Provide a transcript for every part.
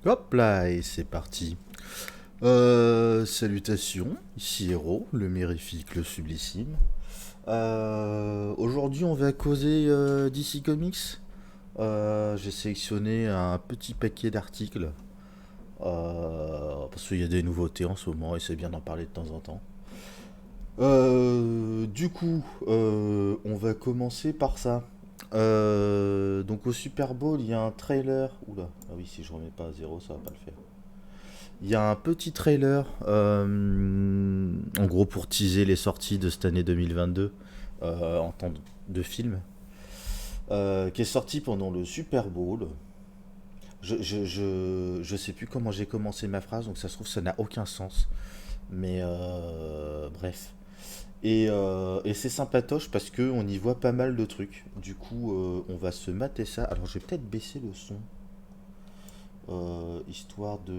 Hop là, et c'est parti. Salutations, ici Héros, le mirifique, le sublissime. Aujourd'hui, on va causer DC Comics. J'ai sélectionné un petit paquet d'articles parce qu'il y a des nouveautés en ce moment et c'est bien d'en parler de temps en temps. On va commencer par ça. Donc au Super Bowl, il y a un trailer. Oula, ah oui, si je remets pas à zéro, ça va pas le faire. Il y a un petit trailer, en gros pour teaser les sorties de cette année 2022 en temps de film, qui est sorti pendant le Super Bowl. Je sais plus comment j'ai commencé ma phrase, donc ça se trouve ça n'a aucun sens. Mais bref. Et c'est sympatoche parce que on y voit pas mal de trucs. Du coup, on va se mater ça. Alors je vais peut-être baisser le son. Histoire de,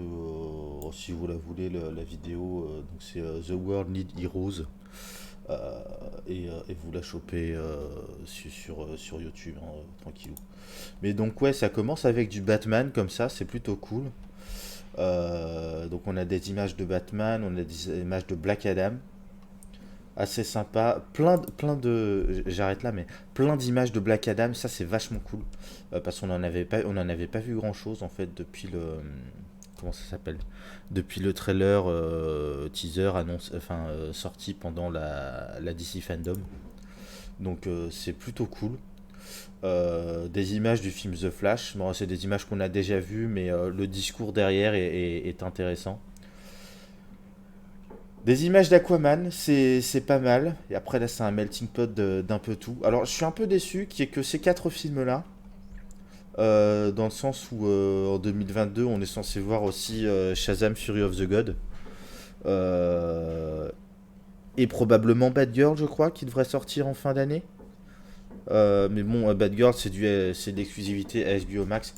si vous la voulez, la vidéo, donc c'est The World Need Heroes, et vous la chopez sur YouTube, hein, tranquillou. Mais donc ouais, ça commence avec du Batman comme ça, c'est plutôt cool. Donc on a des images de Batman, on a des images de Black Adam, assez sympa, j'arrête là, mais plein d'images de Black Adam, ça c'est vachement cool, parce on en avait pas vu grand chose en fait depuis le, comment ça s'appelle, depuis le trailer teaser sorti pendant la DC Fandom, donc c'est plutôt cool. Des images du film The Flash, bon c'est des images qu'on a déjà vues, mais le discours derrière est intéressant. Des images d'Aquaman, c'est pas mal. Et après, là, c'est un melting pot d'un peu tout. Alors, je suis un peu déçu qu'il n'y ait que ces quatre films-là. Dans le sens où, en 2022, on est censé voir aussi Shazam Fury of the God. Euh, et probablement Bad Girl, je crois, qui devrait sortir en fin d'année. Mais bon, Bad Girl, c'est de l'exclusivité à HBO Max.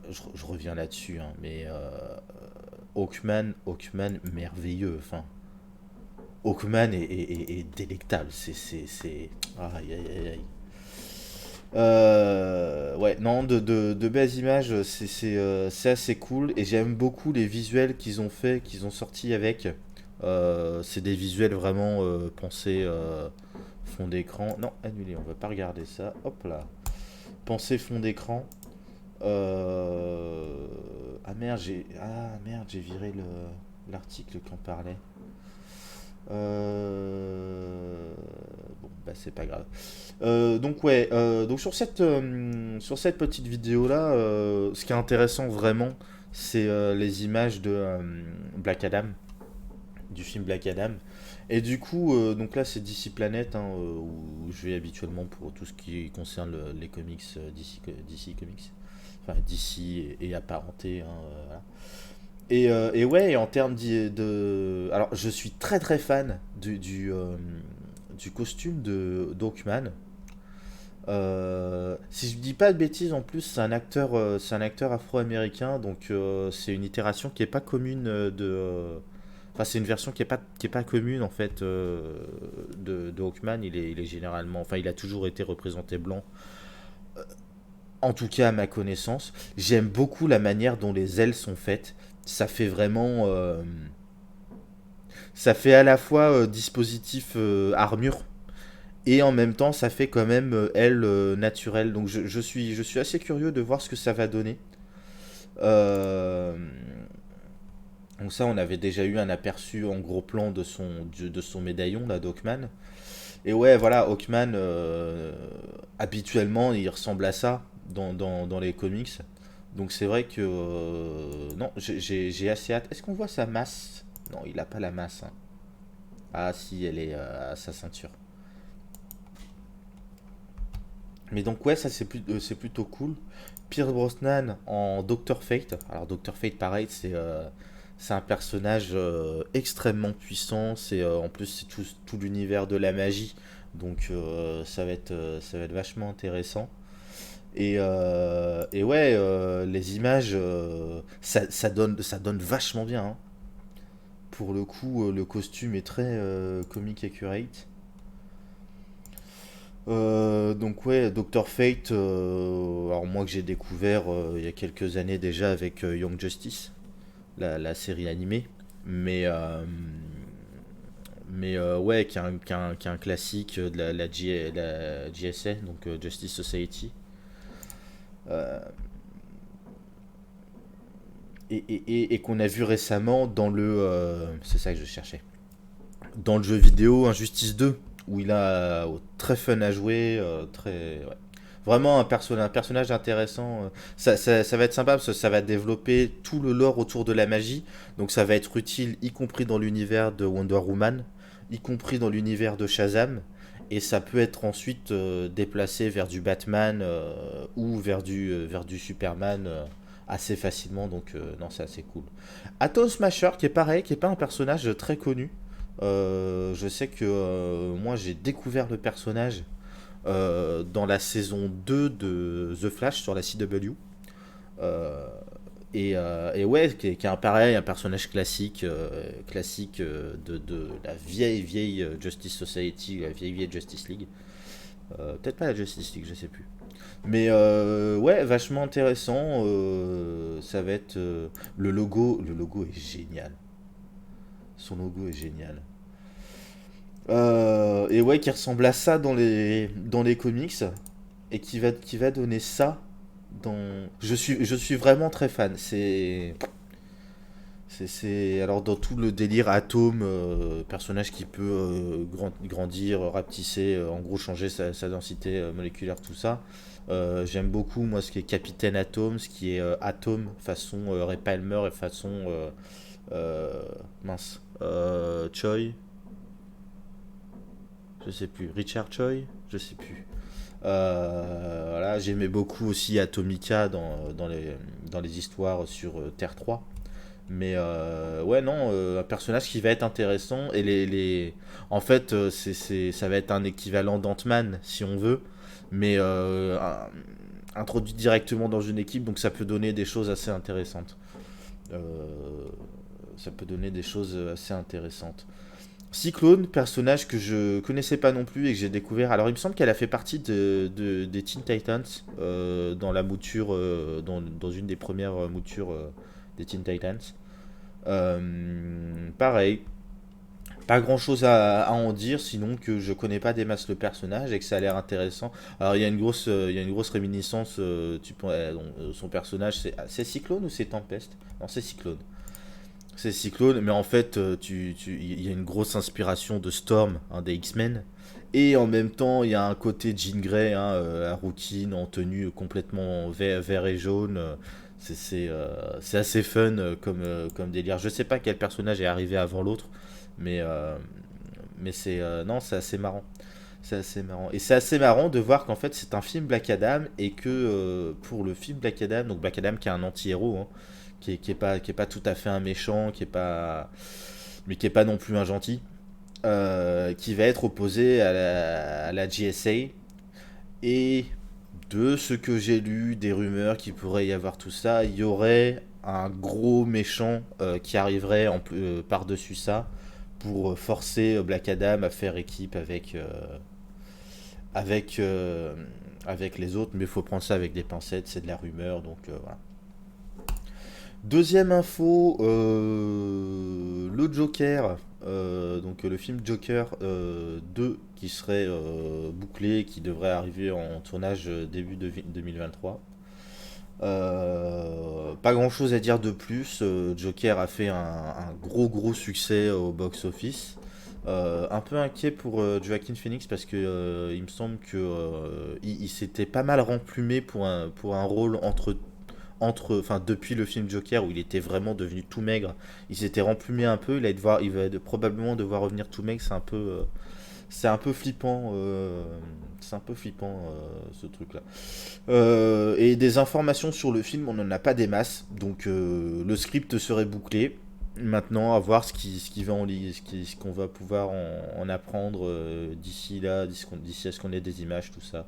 Je reviens là-dessus, hein, mais Hawkman, merveilleux. Enfin, Hawkman est délectable. Aïe, aïe, aïe, aïe. Ouais, non, de belles images, c'est assez cool. Et j'aime beaucoup les visuels qu'ils ont fait, qu'ils ont sortis avec. C'est des visuels vraiment pensés fond d'écran. Non, annulé, on va pas regarder ça. Hop là. Pensée fond d'écran. Ah merde, j'ai viré l'article qui en parlait. Bon, bah c'est pas grave. Donc ouais, donc sur cette petite vidéo là, ce qui est intéressant vraiment, c'est les images de Black Adam, du film Black Adam. Et du coup, donc là c'est DC Planet, hein, où je vais habituellement pour tout ce qui concerne les comics DC Comics, enfin DC et apparentés, hein, voilà. Et ouais, en termes Alors, je suis très très fan du costume de Hawkman. Si je dis pas de bêtises, en plus, c'est un acteur afro-américain, donc c'est une itération qui est pas commune Enfin, c'est une version qui est pas commune en fait de Hawkman. Il est généralement, enfin, il a toujours été représenté blanc. En tout cas, à ma connaissance, j'aime beaucoup la manière dont les ailes sont faites. Ça fait vraiment, ça fait à la fois dispositif armure et en même temps ça fait quand même aile naturelle. Donc je suis assez curieux de voir ce que ça va donner. Euh, donc ça, on avait déjà eu un aperçu en gros plan de son médaillon, là, d'Hawkman. Et ouais, voilà, Hawkman, habituellement, il ressemble à ça dans les comics. Donc c'est vrai que... non, j'ai assez hâte. Est-ce qu'on voit sa masse? Non, il a pas la masse, hein. Ah si, elle est à sa ceinture. Mais donc ouais, ça c'est plutôt cool. Pierce Brosnan en Doctor Fate. Alors Doctor Fate, pareil, c'est un personnage extrêmement puissant. En plus c'est tout l'univers de la magie. Donc ça va être vachement intéressant. Et ouais, les images, ça donne vachement bien, hein. Pour le coup, le costume est très comic accurate. Donc ouais, Doctor Fate, alors moi que j'ai découvert il y a quelques années déjà avec Young Justice, la série animée, mais ouais, qui est un classique de la JSA, donc Justice Society. Euh, et qu'on a vu récemment dans c'est ça que je cherchais. Dans le jeu vidéo Injustice 2, où il a très fun à jouer, très. Ouais. Vraiment un personnage intéressant. Ça va être sympa parce que ça va développer tout le lore autour de la magie. Donc ça va être utile, y compris dans l'univers de Wonder Woman, y compris dans l'univers de Shazam. Et ça peut être ensuite déplacé vers du Batman ou vers du Superman assez facilement. Donc non, c'est assez cool. Atom Smasher, qui est pareil, qui est pas un personnage très connu. Je sais que moi j'ai découvert le personnage dans la saison 2 de The Flash sur la CW. Euh, et ouais, qui est un pareil, un personnage classique de la vieille Justice Society, la vieille Justice League. Peut-être pas la Justice League, je sais plus. Mais ouais, vachement intéressant. Ça va être le logo est génial. Son logo est génial. Et ouais, qui ressemble à ça dans les comics et qui va donner ça dans. Je suis vraiment très fan. Alors dans tout le délire atome, personnage qui peut grandir, rapetisser, en gros changer sa densité moléculaire, tout ça. J'aime beaucoup moi ce qui est Capitaine Atom, ce qui est Atom façon Ray Palmer et façon euh, mince Choi, je sais plus, Richard Choi, je sais plus. Voilà, j'aimais beaucoup aussi Atomica dans les histoires sur Terre 3. Mais ouais, non, un personnage qui va être intéressant. Et en fait, ça va être un équivalent d'Ant-Man, si on veut. Mais introduit directement dans une équipe, donc ça peut donner des choses assez intéressantes. Euh, Ça peut donner des choses assez intéressantes. Cyclone, personnage que je connaissais pas non plus et que j'ai découvert. Alors il me semble qu'elle a fait partie des Teen Titans dans la mouture, dans une des premières moutures des Teen Titans. Pareil, pas grand chose à en dire, sinon que je connais pas des masses le personnage et que ça a l'air intéressant. Alors il y a une grosse réminiscence. Son personnage, c'est Cyclone ou c'est Tempest? Non, c'est Cyclone. C'est Cyclone, mais en fait, il y a une grosse inspiration de Storm, hein, des X-Men. Et en même temps, il y a un côté Jean Grey, hein, à Rookie, en tenue complètement vert et jaune. C'est assez fun comme délire. Je sais pas quel personnage est arrivé avant l'autre, mais, non, c'est assez marrant. C'est assez marrant. Et c'est assez marrant de voir qu'en fait c'est un film Black Adam et que pour le film Black Adam, donc Black Adam qui est un anti-héros, hein, qui est pas tout à fait un méchant, mais qui est pas non plus un gentil, qui va être opposé à la GSA. Et de ce que j'ai lu, des rumeurs qu'il pourrait y avoir tout ça, il y aurait un gros méchant qui arriverait par-dessus ça pour forcer Black Adam à faire équipe avec les autres, mais il faut prendre ça avec des pincettes, c'est de la rumeur, donc voilà. Deuxième info, le Joker, donc le film Joker 2 qui serait bouclé, qui devrait arriver en tournage début de 2023. Pas grand chose à dire de plus. Joker a fait un gros succès au box-office. Un peu inquiet pour Joaquin Phoenix parce que il me semble que il s'était pas mal remplumé pour un rôle enfin depuis le film Joker où il était vraiment devenu tout maigre. Il s'était remplumé un peu. Il va probablement devoir revenir tout maigre. C'est un peu flippant. C'est un peu flippant ce truc-là. Et des informations sur le film, on n'en a pas des masses. Donc le script serait bouclé. Maintenant, à voir ce qui va ce qu'on va pouvoir en apprendre d'ici là, d'ici à ce qu'on ait des images, tout ça.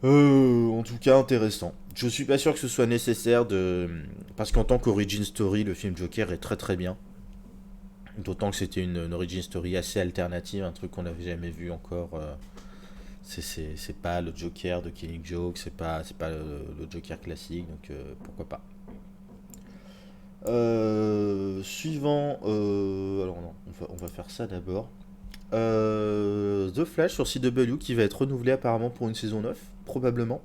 En tout cas, intéressant. Je suis pas sûr que ce soit nécessaire parce qu'en tant qu'origin story, le film Joker est très très bien. D'autant que c'était une origin story assez alternative, un truc qu'on n'avait jamais vu encore. C'est pas le Joker de Killing Joke, c'est pas le Joker classique, donc pourquoi pas. Suivant, alors non, on va faire ça d'abord. The Flash sur CW qui va être renouvelé apparemment pour une saison 9 probablement.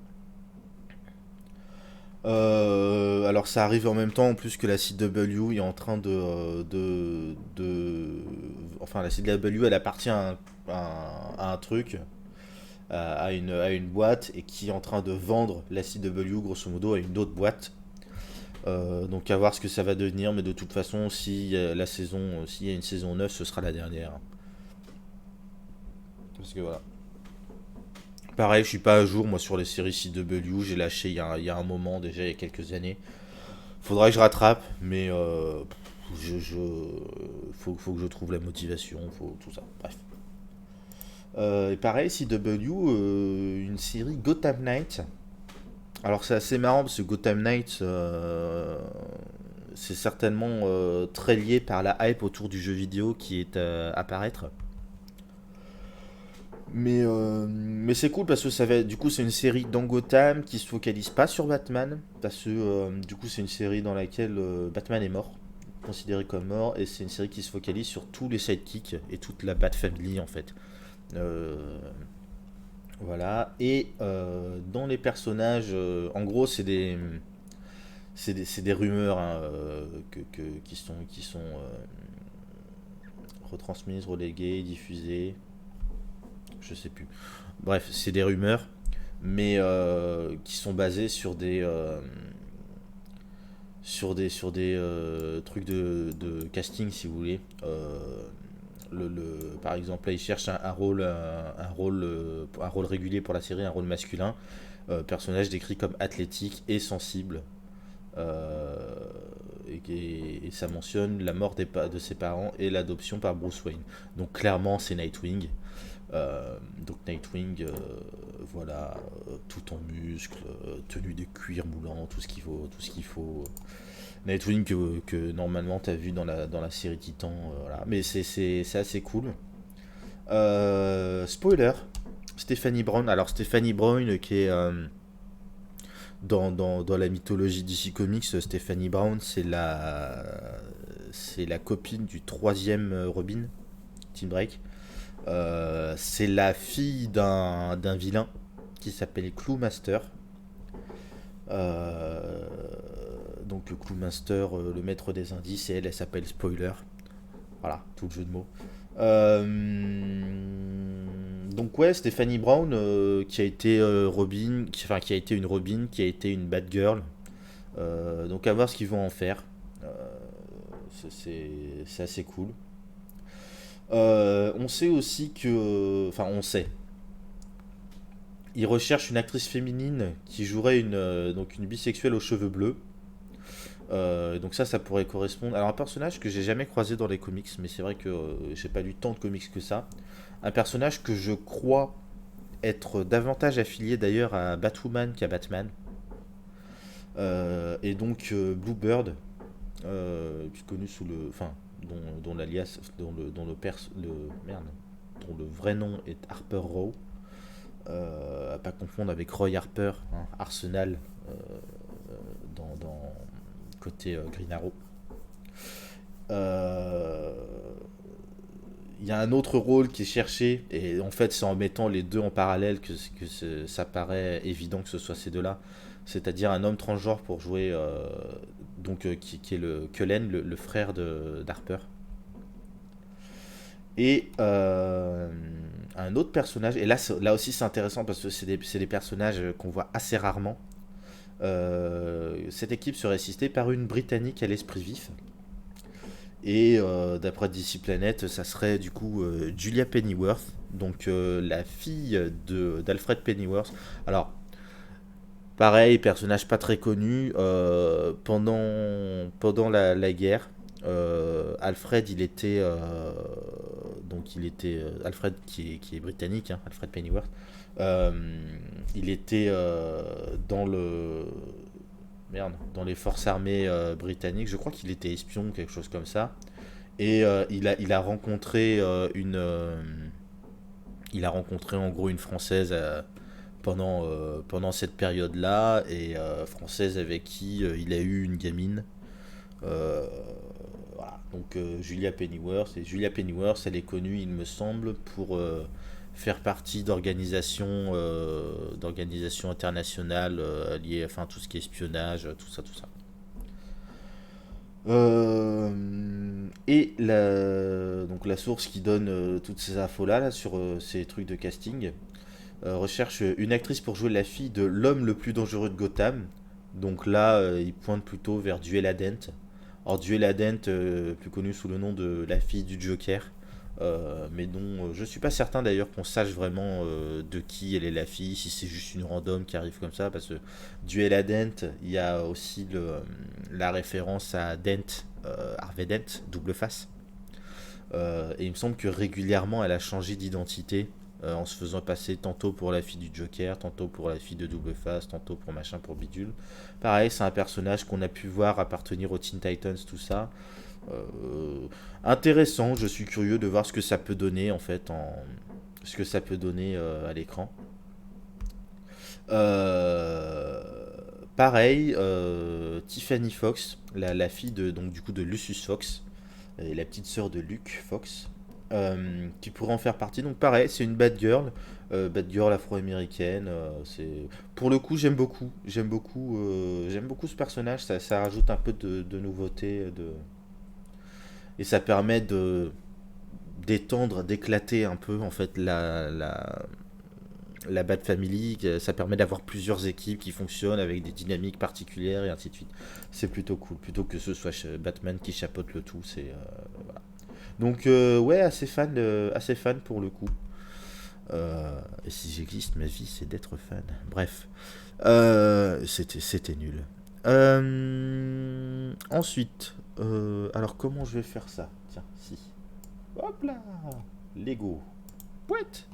Alors ça arrive en même temps en plus que la CW est en train enfin la CW elle appartient à un truc, à une boîte et qui est en train de vendre la CW grosso modo à une autre boîte. Donc à voir ce que ça va devenir, mais de toute façon si s'il y a une saison 9 ce sera la dernière. Parce que voilà. Pareil, je suis pas à jour moi sur les séries CW, j'ai lâché il y a un moment déjà, il y a quelques années. Faudra que je rattrape, mais faut que je trouve la motivation, faut tout ça. Bref. Et pareil, CW, une série Gotham Knights. Alors c'est assez marrant parce que Gotham Knights, c'est certainement très lié par la hype autour du jeu vidéo qui est à apparaître. Mais c'est cool parce que du coup c'est une série dans Gotham qui se focalise pas sur Batman parce que du coup c'est une série dans laquelle Batman est mort, considéré comme mort, et c'est une série qui se focalise sur tous les sidekicks et toute la Bat Family en fait. Euh, voilà. Et dans les personnages, en gros c'est des rumeurs hein, qui sont retransmises, reléguées, diffusées, je sais plus. Bref, c'est des rumeurs, mais qui sont basées sur des trucs de casting, si vous voulez. Par exemple, là, ils cherchent un rôle régulier pour la série, un rôle masculin. Personnage décrit comme athlétique et sensible. Euh, et ça mentionne la mort de ses parents et l'adoption par Bruce Wayne. Donc clairement, c'est Nightwing. Donc Nightwing, voilà, tout en muscles, tenue de cuir moulant, tout ce qu'il faut. Nightwing que normalement t'as vu dans la série Titan, voilà. Mais c'est assez cool. Spoiler, Stephanie Brown. Alors Stephanie Brown qui est dans la mythologie DC Comics, Stephanie Brown c'est la copine du troisième Robin, Tim Drake. C'est la fille d'un vilain qui s'appelle Clou-Master. Euh, donc le Clou-Master, le maître des indices, et elle s'appelle Spoiler. Voilà, tout le jeu de mots. Donc ouais, Stephanie Brown, qui a été Robin, qui a été une Robin, qui a été une Batgirl. Donc à voir ce qu'ils vont en faire. Euh, c'est assez cool. On sait aussi que, enfin on sait, ils recherchent une actrice féminine qui jouerait donc une bisexuelle aux cheveux bleus. Donc ça pourrait correspondre. Alors un personnage que j'ai jamais croisé dans les comics, mais c'est vrai que j'ai pas lu tant de comics que ça. Un personnage que je crois être davantage affilié d'ailleurs à Batwoman qu'à Batman. Et donc Bluebird, connu sous le, enfin, dont l'alias, merde, dont le vrai nom est Harper Row. À pas confondre avec Roy Harper, hein, Arsenal, dans côté Green Arrow. Euh, Il y a un autre rôle qui est cherché, et en fait c'est en mettant les deux en parallèle que ça paraît évident que ce soit ces deux-là, c'est-à-dire un homme transgenre pour jouer, qui est le Cullen, le frère d'Harper. Et un autre personnage, et là aussi c'est intéressant parce que c'est des personnages qu'on voit assez rarement. Cette équipe serait assistée par une Britannique à l'esprit vif. Et d'après DC Planet, ça serait du coup Julia Pennyworth, donc la fille d'Alfred Pennyworth. Alors, pareil, personnage pas très connu. Pendant la guerre, Alfred, Alfred qui est britannique, hein, Alfred Pennyworth. euh, il était dans les forces armées britanniques. Je crois qu'il était espion, quelque chose comme ça. Et il a rencontré Il a rencontré en gros une Française pendant cette période-là, et Française avec qui il a eu une gamine. Euh, voilà. Donc Julia Pennyworth. Et Julia Pennyworth, elle est connue, il me semble, pour faire partie d'organisations internationales liées, enfin tout ce qui est espionnage, tout ça, tout ça. Donc la source qui donne toutes ces infos-là là, sur ces trucs de casting recherche une actrice pour jouer la fille de l'homme le plus dangereux de Gotham. Donc là, il pointe plutôt vers Duella Dent. Or, Duella Dent, plus connue sous le nom de la fille du Joker, mais dont je suis pas certain d'ailleurs qu'on sache vraiment de qui elle est la fille, si c'est juste une random qui arrive comme ça, parce que Duella Dent, il y a aussi la référence à Dent, Harvey Dent, double face. Et il me semble que régulièrement elle a changé d'identité en se faisant passer tantôt pour la fille du Joker, tantôt pour la fille de Double Face, tantôt pour machin, pour bidule. Pareil, c'est un personnage qu'on a pu voir appartenir aux Teen Titans, tout ça. Intéressant, je suis curieux de voir ce que ça peut donner en fait, ce que ça peut donner à l'écran. Euh, Pareil, Tiffany Fox, la fille donc du coup de Lucius Fox, et la petite sœur de Luke Fox, qui pourrait en faire partie. Donc pareil, c'est une bad girl afro-américaine. Pour le coup, j'aime beaucoup ce personnage. Ça rajoute un peu de nouveauté, et ça permet de d'étendre, d'éclater un peu en fait la Bat Family. Ça permet d'avoir plusieurs équipes qui fonctionnent avec des dynamiques particulières et ainsi de suite. C'est plutôt cool, plutôt que ce soit Batman qui chapeaute le tout. Voilà. Donc ouais, assez fan pour le coup. Et si j'existe, ma vie c'est d'être fan. Bref, c'était nul. Ensuite, alors comment je vais faire ça? Tiens, si. Hop là, Lego. What?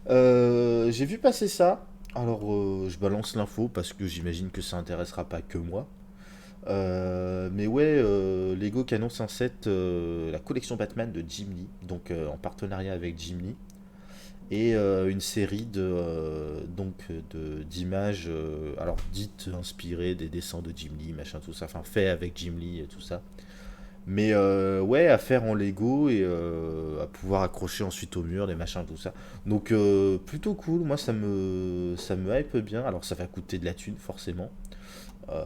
J'ai vu passer ça. Alors je balance l'info parce que j'imagine que ça intéressera pas que moi. Mais ouais, Lego qui annonce un set, la collection Batman de Jim Lee, donc en partenariat avec Jim Lee, et une série d'images, alors dites inspirées des dessins de Jim Lee, machin tout ça, enfin fait avec Jim Lee et tout ça. Mais ouais, à faire en Lego et à pouvoir accrocher ensuite au mur, des machins, tout ça. Donc plutôt cool, moi ça me hype bien. Alors ça va coûter de la thune forcément. Euh,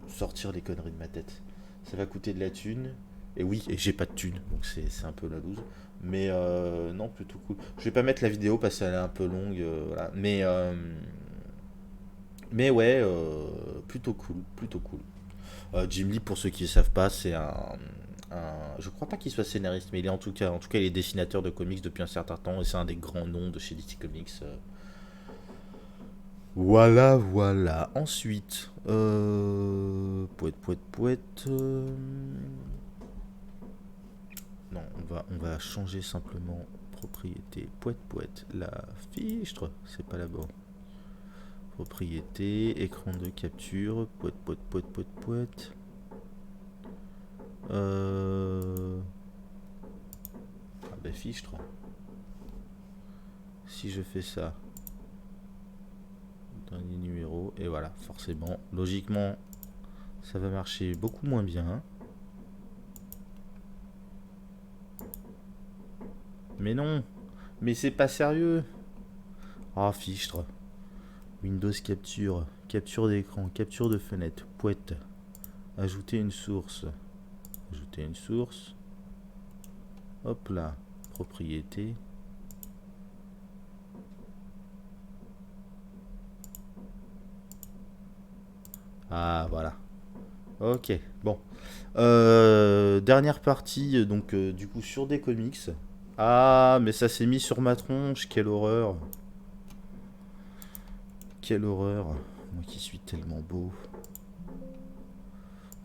Sortir les conneries de ma tête. Ça va coûter de la thune. Et oui, et j'ai pas de thune, donc c'est un peu la loose. Mais non, plutôt cool. Je vais pas mettre la vidéo parce qu'elle est un peu longue, voilà. Mais ouais, plutôt cool, plutôt cool. Jim Lee, pour ceux qui ne savent pas, c'est je crois pas qu'il soit scénariste, mais il est en tout cas, il est dessinateur de comics depuis un certain temps et c'est un des grands noms de chez DC Comics. Voilà, voilà. Ensuite, poète, poète, poète. Non, on va changer simplement propriété. Poète, poète. La fichtre, c'est pas là-bas. Propriété, écran de capture. Poète, poète, poète, poète, poète. Ah bah fichtre. Si je fais ça, dernier numéro, et voilà, forcément, logiquement, ça va marcher beaucoup moins bien. Mais non, mais c'est pas sérieux. Ah, fichtre. Windows capture, capture d'écran, capture de fenêtre, poète. Ajouter une source. Ajouter une source. Hop là, propriété. Ah, voilà. Ok, bon. Dernière partie, donc du coup sur des comics. Ah, mais ça s'est mis sur ma tronche, quelle horreur. Quelle horreur. Moi qui suis tellement beau.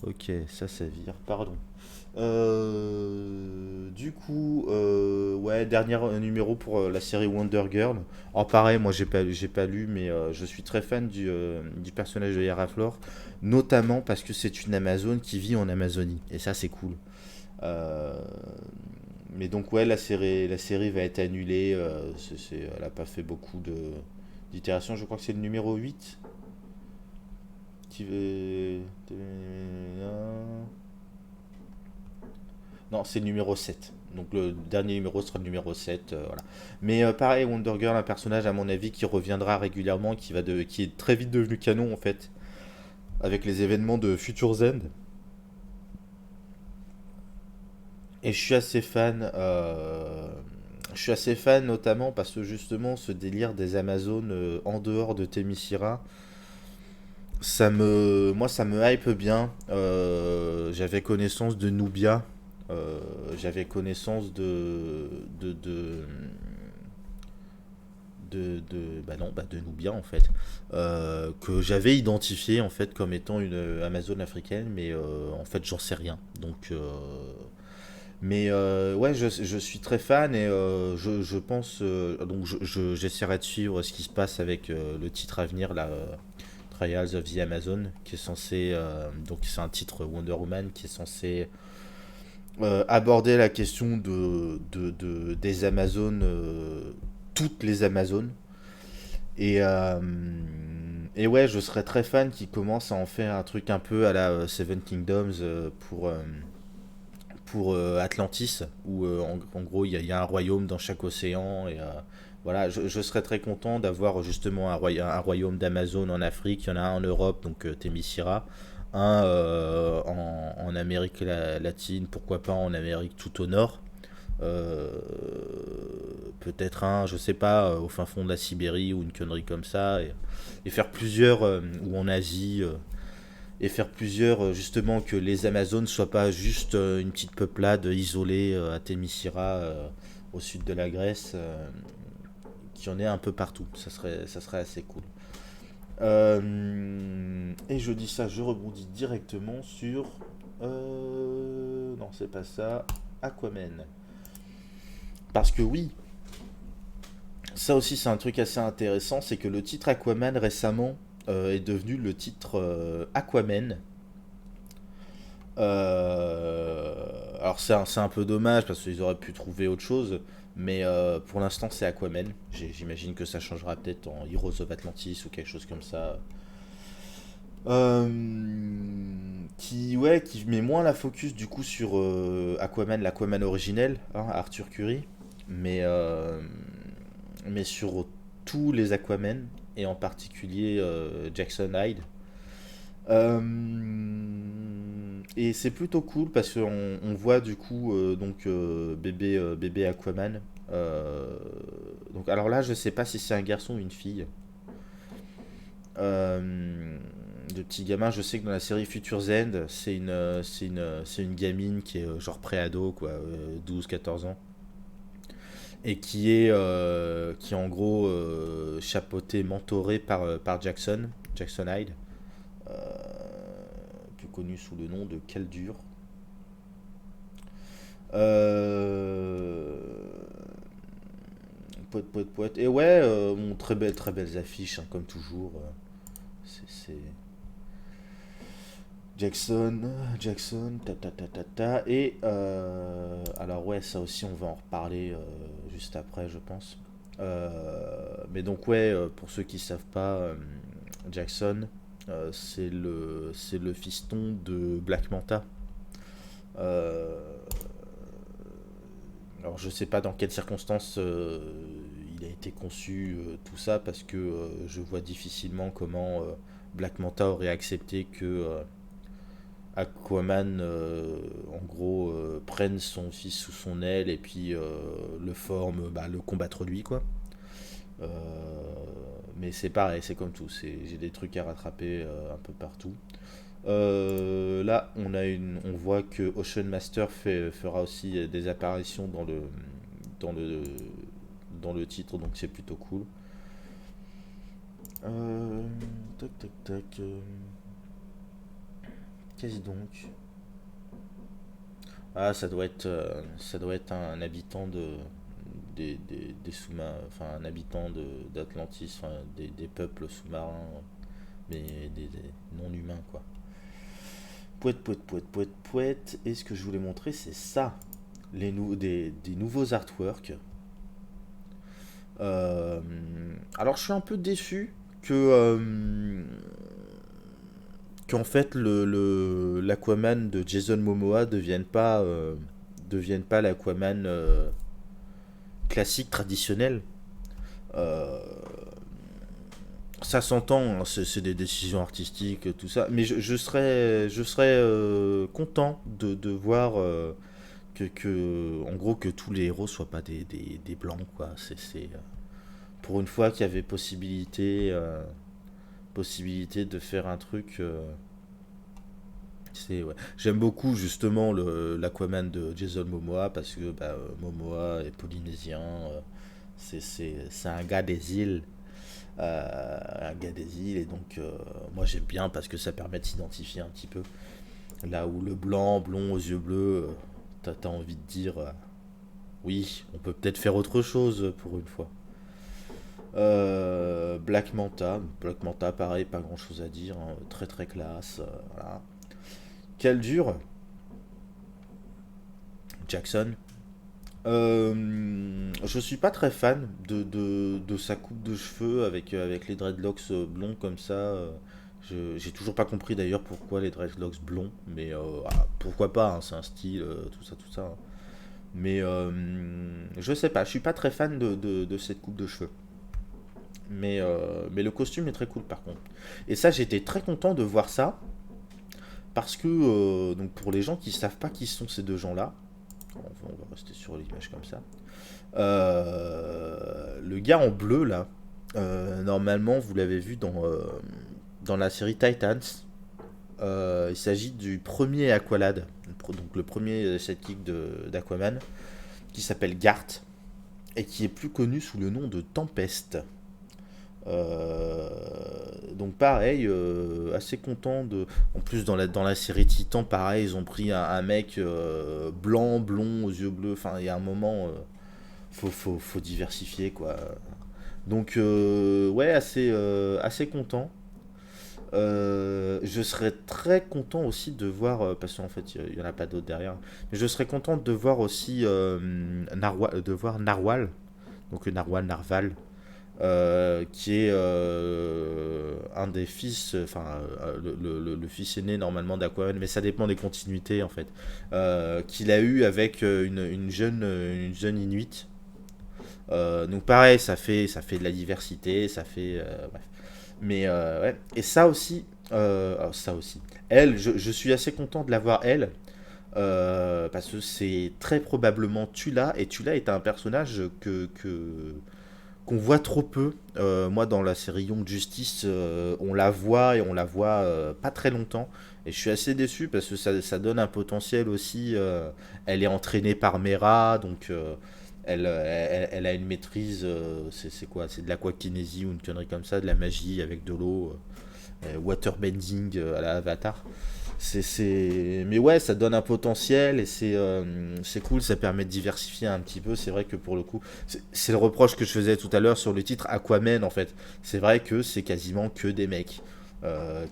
Ok, ça vire, pardon. Du coup, ouais, dernier numéro pour la série Wonder Girl. En pareil, moi j'ai pas lu, mais je suis très fan du personnage de Yara Flor, notamment parce que c'est une Amazone qui vit en Amazonie, et ça c'est cool. Euh, mais donc ouais, la série va être annulée. Elle a pas fait beaucoup d'itérations. Je crois que c'est le numéro 8 qui veut... Non, c'est le numéro 7. Donc le dernier numéro sera le numéro 7. Voilà. Mais pareil, Wonder Girl, un personnage à mon avis qui reviendra régulièrement, qui est très vite devenu canon en fait, avec les événements de Future's End. Et je suis assez fan notamment parce que justement ce délire des Amazones en dehors de Themyscira, moi ça me hype bien. J'avais connaissance de Nubia, j'avais connaissance bah non, bah de Nubia en fait, que j'avais identifié en fait comme étant une Amazone africaine, mais en fait j'en sais rien. Donc mais ouais, je suis très fan et je pense donc j'essaierai de suivre ce qui se passe avec le titre à venir là, Trials of the Amazon, qui est censé donc c'est un titre Wonder Woman qui est censé aborder la question des Amazones, toutes les Amazones. Et ouais, je serais très fan qui commence à en faire un truc un peu à la Seven Kingdoms pour Atlantis, où en gros il y a un royaume dans chaque océan. Et voilà, je serais très content d'avoir justement un royaume d'Amazon en Afrique. Il y en a un en Europe, donc Themyscira, un en Amérique latine, pourquoi pas en Amérique tout au nord. Euh, Peut-être un, je sais pas, au fin fond de la Sibérie ou une connerie comme ça, et faire plusieurs, ou en Asie, et faire plusieurs, justement, que les Amazones soient pas juste une petite peuplade isolée à Themyscira, au sud de la Grèce, qu'il y en ait un peu partout. Ça serait assez cool. Et je dis ça, je rebondis directement sur. Non, c'est pas ça. Aquaman. Parce que oui, ça aussi c'est un truc assez intéressant, c'est que le titre Aquaman récemment est devenu le titre Aquaman. Alors c'est un peu dommage parce qu'ils auraient pu trouver autre chose, mais pour l'instant c'est Aquaman. J'imagine que ça changera peut-être en Heroes of Atlantis ou quelque chose comme ça. Euh, qui met moins la focus du coup sur Aquaman, l'Aquaman originel, hein, Arthur Curry, mais, euh, mais sur tous les Aquaman, et en particulier Jackson Hyde. Euh, et c'est plutôt cool parce qu'on voit du coup donc bébé Aquaman. Euh, donc alors là, je sais pas si c'est un garçon ou une fille. De petit gamin, je sais que dans la série Future's End, c'est une gamine qui est genre pré-ado, quoi, 12-14 ans, et qui est en gros chapeautée, mentorée par Jackson Hyde, euh, plus connu sous le nom de Caldur. Euh, Poète, poète, poète. Et ouais, bon, très belles affiches, hein, comme toujours. C'est Jackson, ta ta ta ta ta. Et alors ouais, ça aussi, on va en reparler juste après, je pense. Mais donc ouais, pour ceux qui savent pas, Jackson, c'est le fiston de Black Manta. Euh, alors je sais pas dans quelles circonstances il a été conçu, tout ça, parce que je vois difficilement comment Black Manta aurait accepté que Aquaman, en gros, prenne son fils sous son aile et puis le forme, bah, le combattre lui, quoi. Euh, mais c'est pareil, c'est comme tout, j'ai des trucs à rattraper un peu partout. Là, on voit que Ocean Master fera aussi des apparitions dans le, dans le titre, donc c'est plutôt cool. Euh, Tac, tac, tac. Qu'est-ce donc? Ah, ça doit être un habitant des sous-marins, enfin un habitant d'Atlantis, enfin, des peuples sous-marins, mais des non-humains, quoi. Pouette, pouette, pouette, pouette, pouette. Et ce que je voulais montrer, c'est ça. Des nouveaux artworks. Euh, alors, je suis un peu déçu qu'en fait l'Aquaman de Jason Momoa devienne pas l'Aquaman classique traditionnel. Euh, Ça s'entend, hein, c'est des décisions artistiques, tout ça. Mais je serais content de voir en gros, que tous les héros soient pas des blancs, quoi. Pour une fois qu'il y avait possibilité de faire un truc. Ouais. J'aime beaucoup justement l'Aquaman de Jason Momoa parce que Momoa est polynésien, c'est un gars des îles, et donc moi j'aime bien parce que ça permet de s'identifier un petit peu. Là où le blanc, blond aux yeux bleus, t'as envie de dire oui, on peut peut-être faire autre chose pour une fois. Black Manta, pareil, pas grand chose à dire, hein, très très classe. Voilà. Quel dur, Jackson. Je suis pas très fan de sa coupe de cheveux avec les dreadlocks blonds comme ça. J'ai toujours pas compris d'ailleurs pourquoi les dreadlocks blonds, mais pourquoi pas, hein, c'est un style, tout ça, hein. Mais je sais pas, je suis pas très fan de cette coupe de cheveux. Mais le costume est très cool par contre. Et ça, j'étais très content de voir ça, parce que, donc pour les gens qui savent pas qui sont ces deux gens-là, on va rester sur l'image comme ça. Le gars en bleu là, normalement vous l'avez vu dans la série Titans. Il s'agit du premier Aqualad, donc le premier sidekick d'Aquaman, qui s'appelle Garth et qui est plus connu sous le nom de Tempest. Euh, donc pareil, assez content de. En plus dans la série Titan, pareil, ils ont pris un mec blanc, blond, aux yeux bleus. Enfin, il y a un moment, faut diversifier quoi. Donc ouais, assez content. Je serais très content aussi de voir, parce qu'en fait il y en a pas d'autres derrière, mais je serais content de voir aussi de voir Narwhal, donc Narval, qui est un des fils, enfin le fils aîné normalement d'Aquaman, mais ça dépend des continuités en fait, qu'il a eu avec une jeune Inuit. Donc pareil, ça fait de la diversité, ça fait bref. Mais ouais, et ça aussi. Elle, je suis assez content de la voir elle, parce que c'est très probablement Tula, et Tula est un personnage qu'on voit trop peu. Moi, dans la série Young Justice, on la voit, et on la voit pas très longtemps. Et je suis assez déçu parce que ça donne un potentiel aussi. Elle est entraînée par Mera, donc elle a une maîtrise. C'est quoi? C'est de l'aquakinésie ou une connerie comme ça, de la magie avec de l'eau, waterbending à la Avatar. Mais ouais, ça donne un potentiel, et c'est cool, ça permet de diversifier un petit peu. C'est vrai que pour le coup, c'est le reproche que je faisais tout à l'heure sur le titre Aquaman en fait. C'est vrai que c'est quasiment que des mecs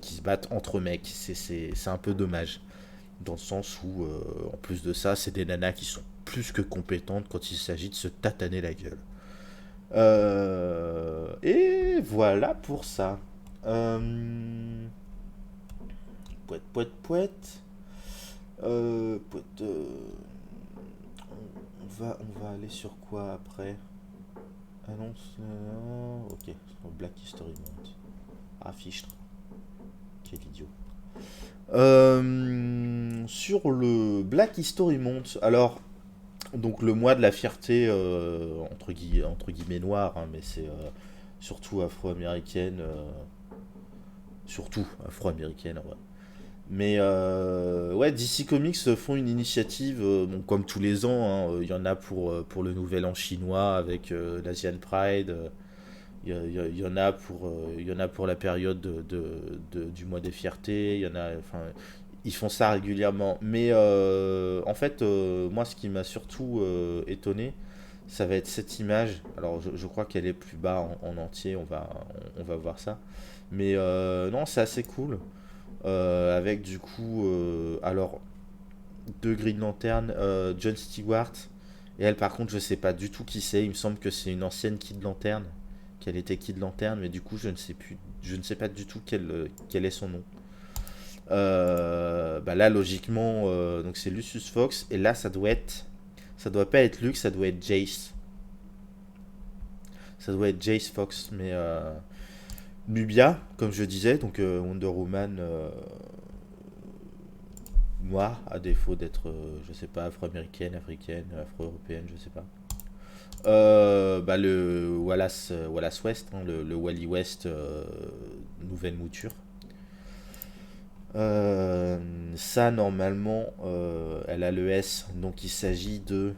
qui se battent entre mecs. C'est un peu dommage. Dans le sens où, en plus de ça, c'est des nanas qui sont plus que compétentes quand il s'agit de se tataner la gueule. Et voilà pour ça. Euh, Pouette, pouette, pouette. Pouette, on va aller sur quoi après? Annonce. Ok, Black History Month. Ah, fichtre. Quel idiot. Sur le Black History Month, alors, donc le mois de la fierté, entre guillemets noir, hein, mais c'est surtout afro-américaine, en vrai. Mais ouais, DC Comics font une initiative, bon, comme tous les ans, hein, il y en a pour le Nouvel An chinois avec l'Asian Pride, il y en a il y en a pour la période du mois des fiertés, enfin, ils font ça régulièrement. Mais en fait, moi, ce qui m'a surtout étonné, ça va être cette image. Alors, je crois qu'elle est plus bas en entier, on va voir ça. Mais non, c'est assez cool. avec du coup, alors, deux Green Lantern, John Stewart, et elle par contre je sais pas du tout qui c'est, il me semble que c'est une ancienne Kid Lantern, qu'elle était Kid Lantern, mais du coup je ne sais plus, je ne sais pas du tout quel est son nom. Bah là logiquement, donc c'est Lucius Fox, et là ça doit pas être Luke, ça doit être Jace. Ça doit être Jace Fox, mais Nubia, comme je disais, donc Wonder Woman noire, à défaut d'être, je sais pas, afro-américaine, africaine, afro-européenne, je sais pas. Bah le Wallace West, hein, le Wally West, nouvelle mouture. Euh, Ça, normalement, elle a le S, donc il s'agit de.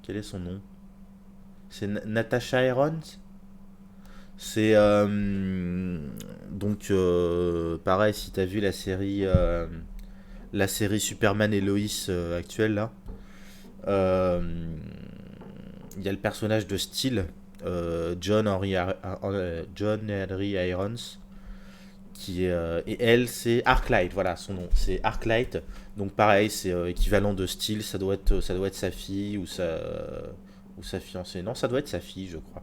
Quel est son nom? C'est Natasha Irons. C'est donc pareil si t'as vu la série Superman et Lois actuelle là, euh, il y a le personnage de Steel, John Henry Irons, qui est et elle c'est Arclight, voilà son nom, c'est Arclight. Donc pareil c'est équivalent de Steel, ça doit être sa fille ou sa fiancée. Non, ça doit être sa fille je crois.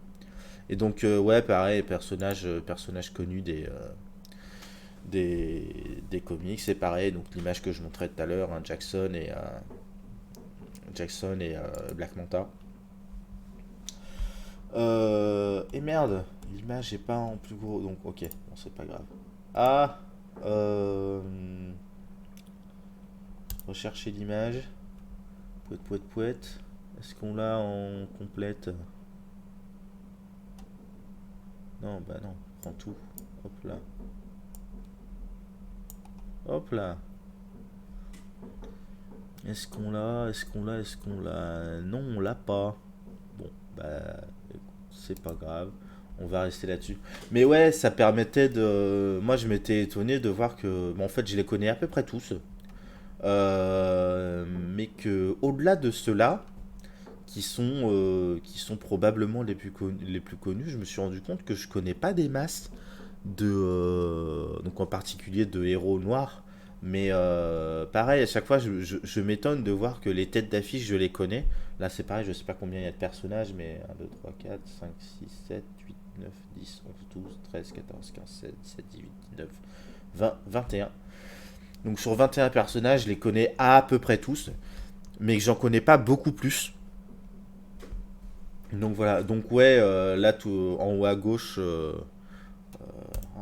Et donc, ouais, pareil, personnage connu des comics, c'est pareil, donc l'image que je montrais tout à l'heure, hein, Jackson et Black Manta. Et merde, l'image est pas en plus gros, donc ok, bon, c'est pas grave. Ah, euh, rechercher l'image, pouet, pouet, pouet. Est-ce qu'on l'a en complète? Non, bah non, prends tout. Hop là, hop là. Est-ce qu'on l'a? Est-ce qu'on l'a? Est-ce qu'on l'a? Non, on l'a pas. Bon, bah, écoute, c'est pas grave. On va rester là-dessus. Mais ouais, ça permettait de. Moi, je m'étais étonné de voir que. Bon, en fait, je les connais à peu près tous. Mais que, au-delà de ceux-là, qui sont probablement les plus connus, je me suis rendu compte que je connais pas des masses donc en particulier de héros noirs. Mais pareil, à chaque fois, je m'étonne de voir que les têtes d'affiche, je les connais. Là, c'est pareil, je sais pas combien il y a de personnages, mais 1, 2, 3, 4, 5, 6, 7, 8, 9, 10, 11, 12, 13, 14, 15, 16, 17, 18, 19, 20, 21. Donc sur 21 personnages, je les connais à peu près tous, mais j'en connais pas beaucoup plus. Donc voilà, donc ouais, là tout en haut à gauche,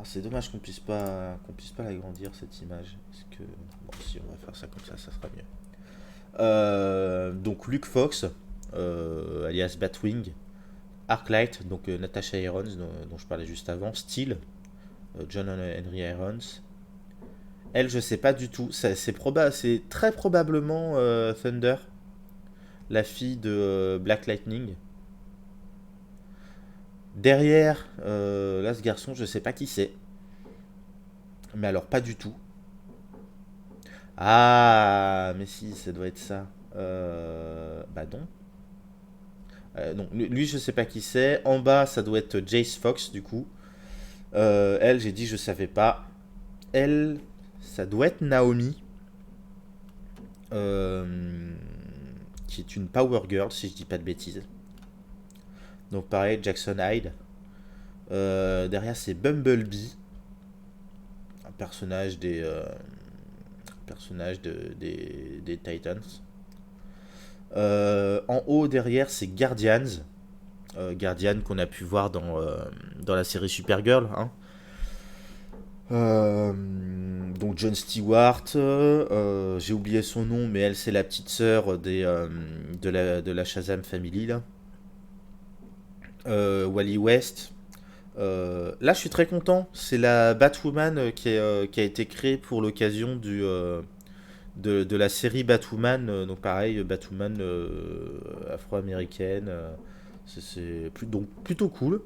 c'est dommage qu'on puisse pas l'agrandir cette image. Parce que bon, si on va faire ça comme ça sera mieux. Donc Luke Fox, alias Batwing, Arclight, donc Natasha Irons dont je parlais juste avant, Steel, John Henry Irons. Elle, je sais pas du tout. C'est très probablement Thunder, la fille de Black Lightning. Derrière, là, ce garçon, je sais pas qui c'est. Mais alors, pas du tout. Ah, mais si, ça doit être ça. Bah non. Non, lui, je sais pas qui c'est. En bas, ça doit être Jace Fox, du coup. Elle, j'ai dit, je savais pas. Elle, ça doit être Naomi, euh, qui est une Power Girl, si je dis pas de bêtises. Donc pareil, Jackson Hyde. Derrière, c'est Bumblebee, un personnage des Titans. En haut, derrière, c'est Guardians. Guardian qu'on a pu voir dans la série Supergirl. Hein. Donc John Stewart, j'ai oublié son nom, mais elle c'est la petite sœur de la Shazam Family là. Wally West. Là je suis très content, c'est la Batwoman qui a été créée pour l'occasion de la série Batwoman, donc pareil, Batwoman afro-américaine, donc plutôt cool.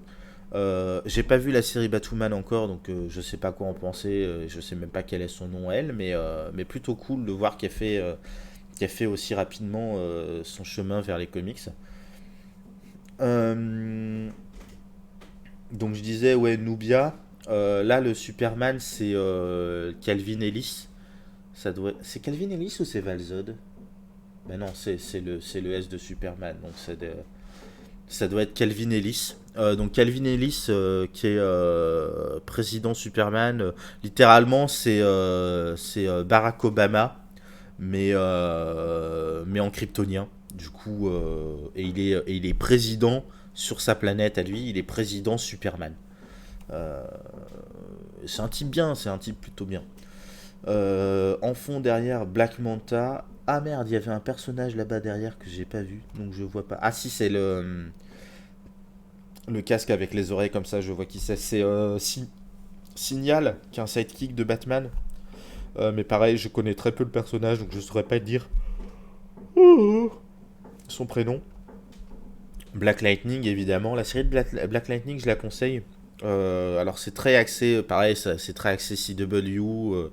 J'ai pas vu la série Batwoman encore, donc je sais pas quoi en penser, je sais même pas quel est son nom elle, mais plutôt cool de voir qu'elle fait aussi rapidement son chemin vers les comics. Euh, donc je disais, ouais, Nubia. Là, le Superman, c'est Calvin Ellis. C'est Calvin Ellis ou c'est Valzod? Ben non, c'est le S de Superman, donc ça doit être Calvin Ellis. Donc Calvin Ellis, qui est président Superman, littéralement c'est Barack Obama, mais en kryptonien. Du coup, et il est président sur sa planète à lui, il est président Superman. Euh, c'est un type bien, c'est un type plutôt bien. En fond derrière Black Manta. Ah merde, il y avait un personnage là-bas derrière que j'ai pas vu, donc je vois pas. Ah si, c'est le casque avec les oreilles comme ça, je vois qui c'est. C'est Signal, qui est un sidekick de Batman. Mais pareil, je connais très peu le personnage, donc je saurais pas te dire son prénom. Black Lightning, évidemment. La série de Black Lightning, je la conseille. Alors c'est très axé, pareil, c'est très axé CW,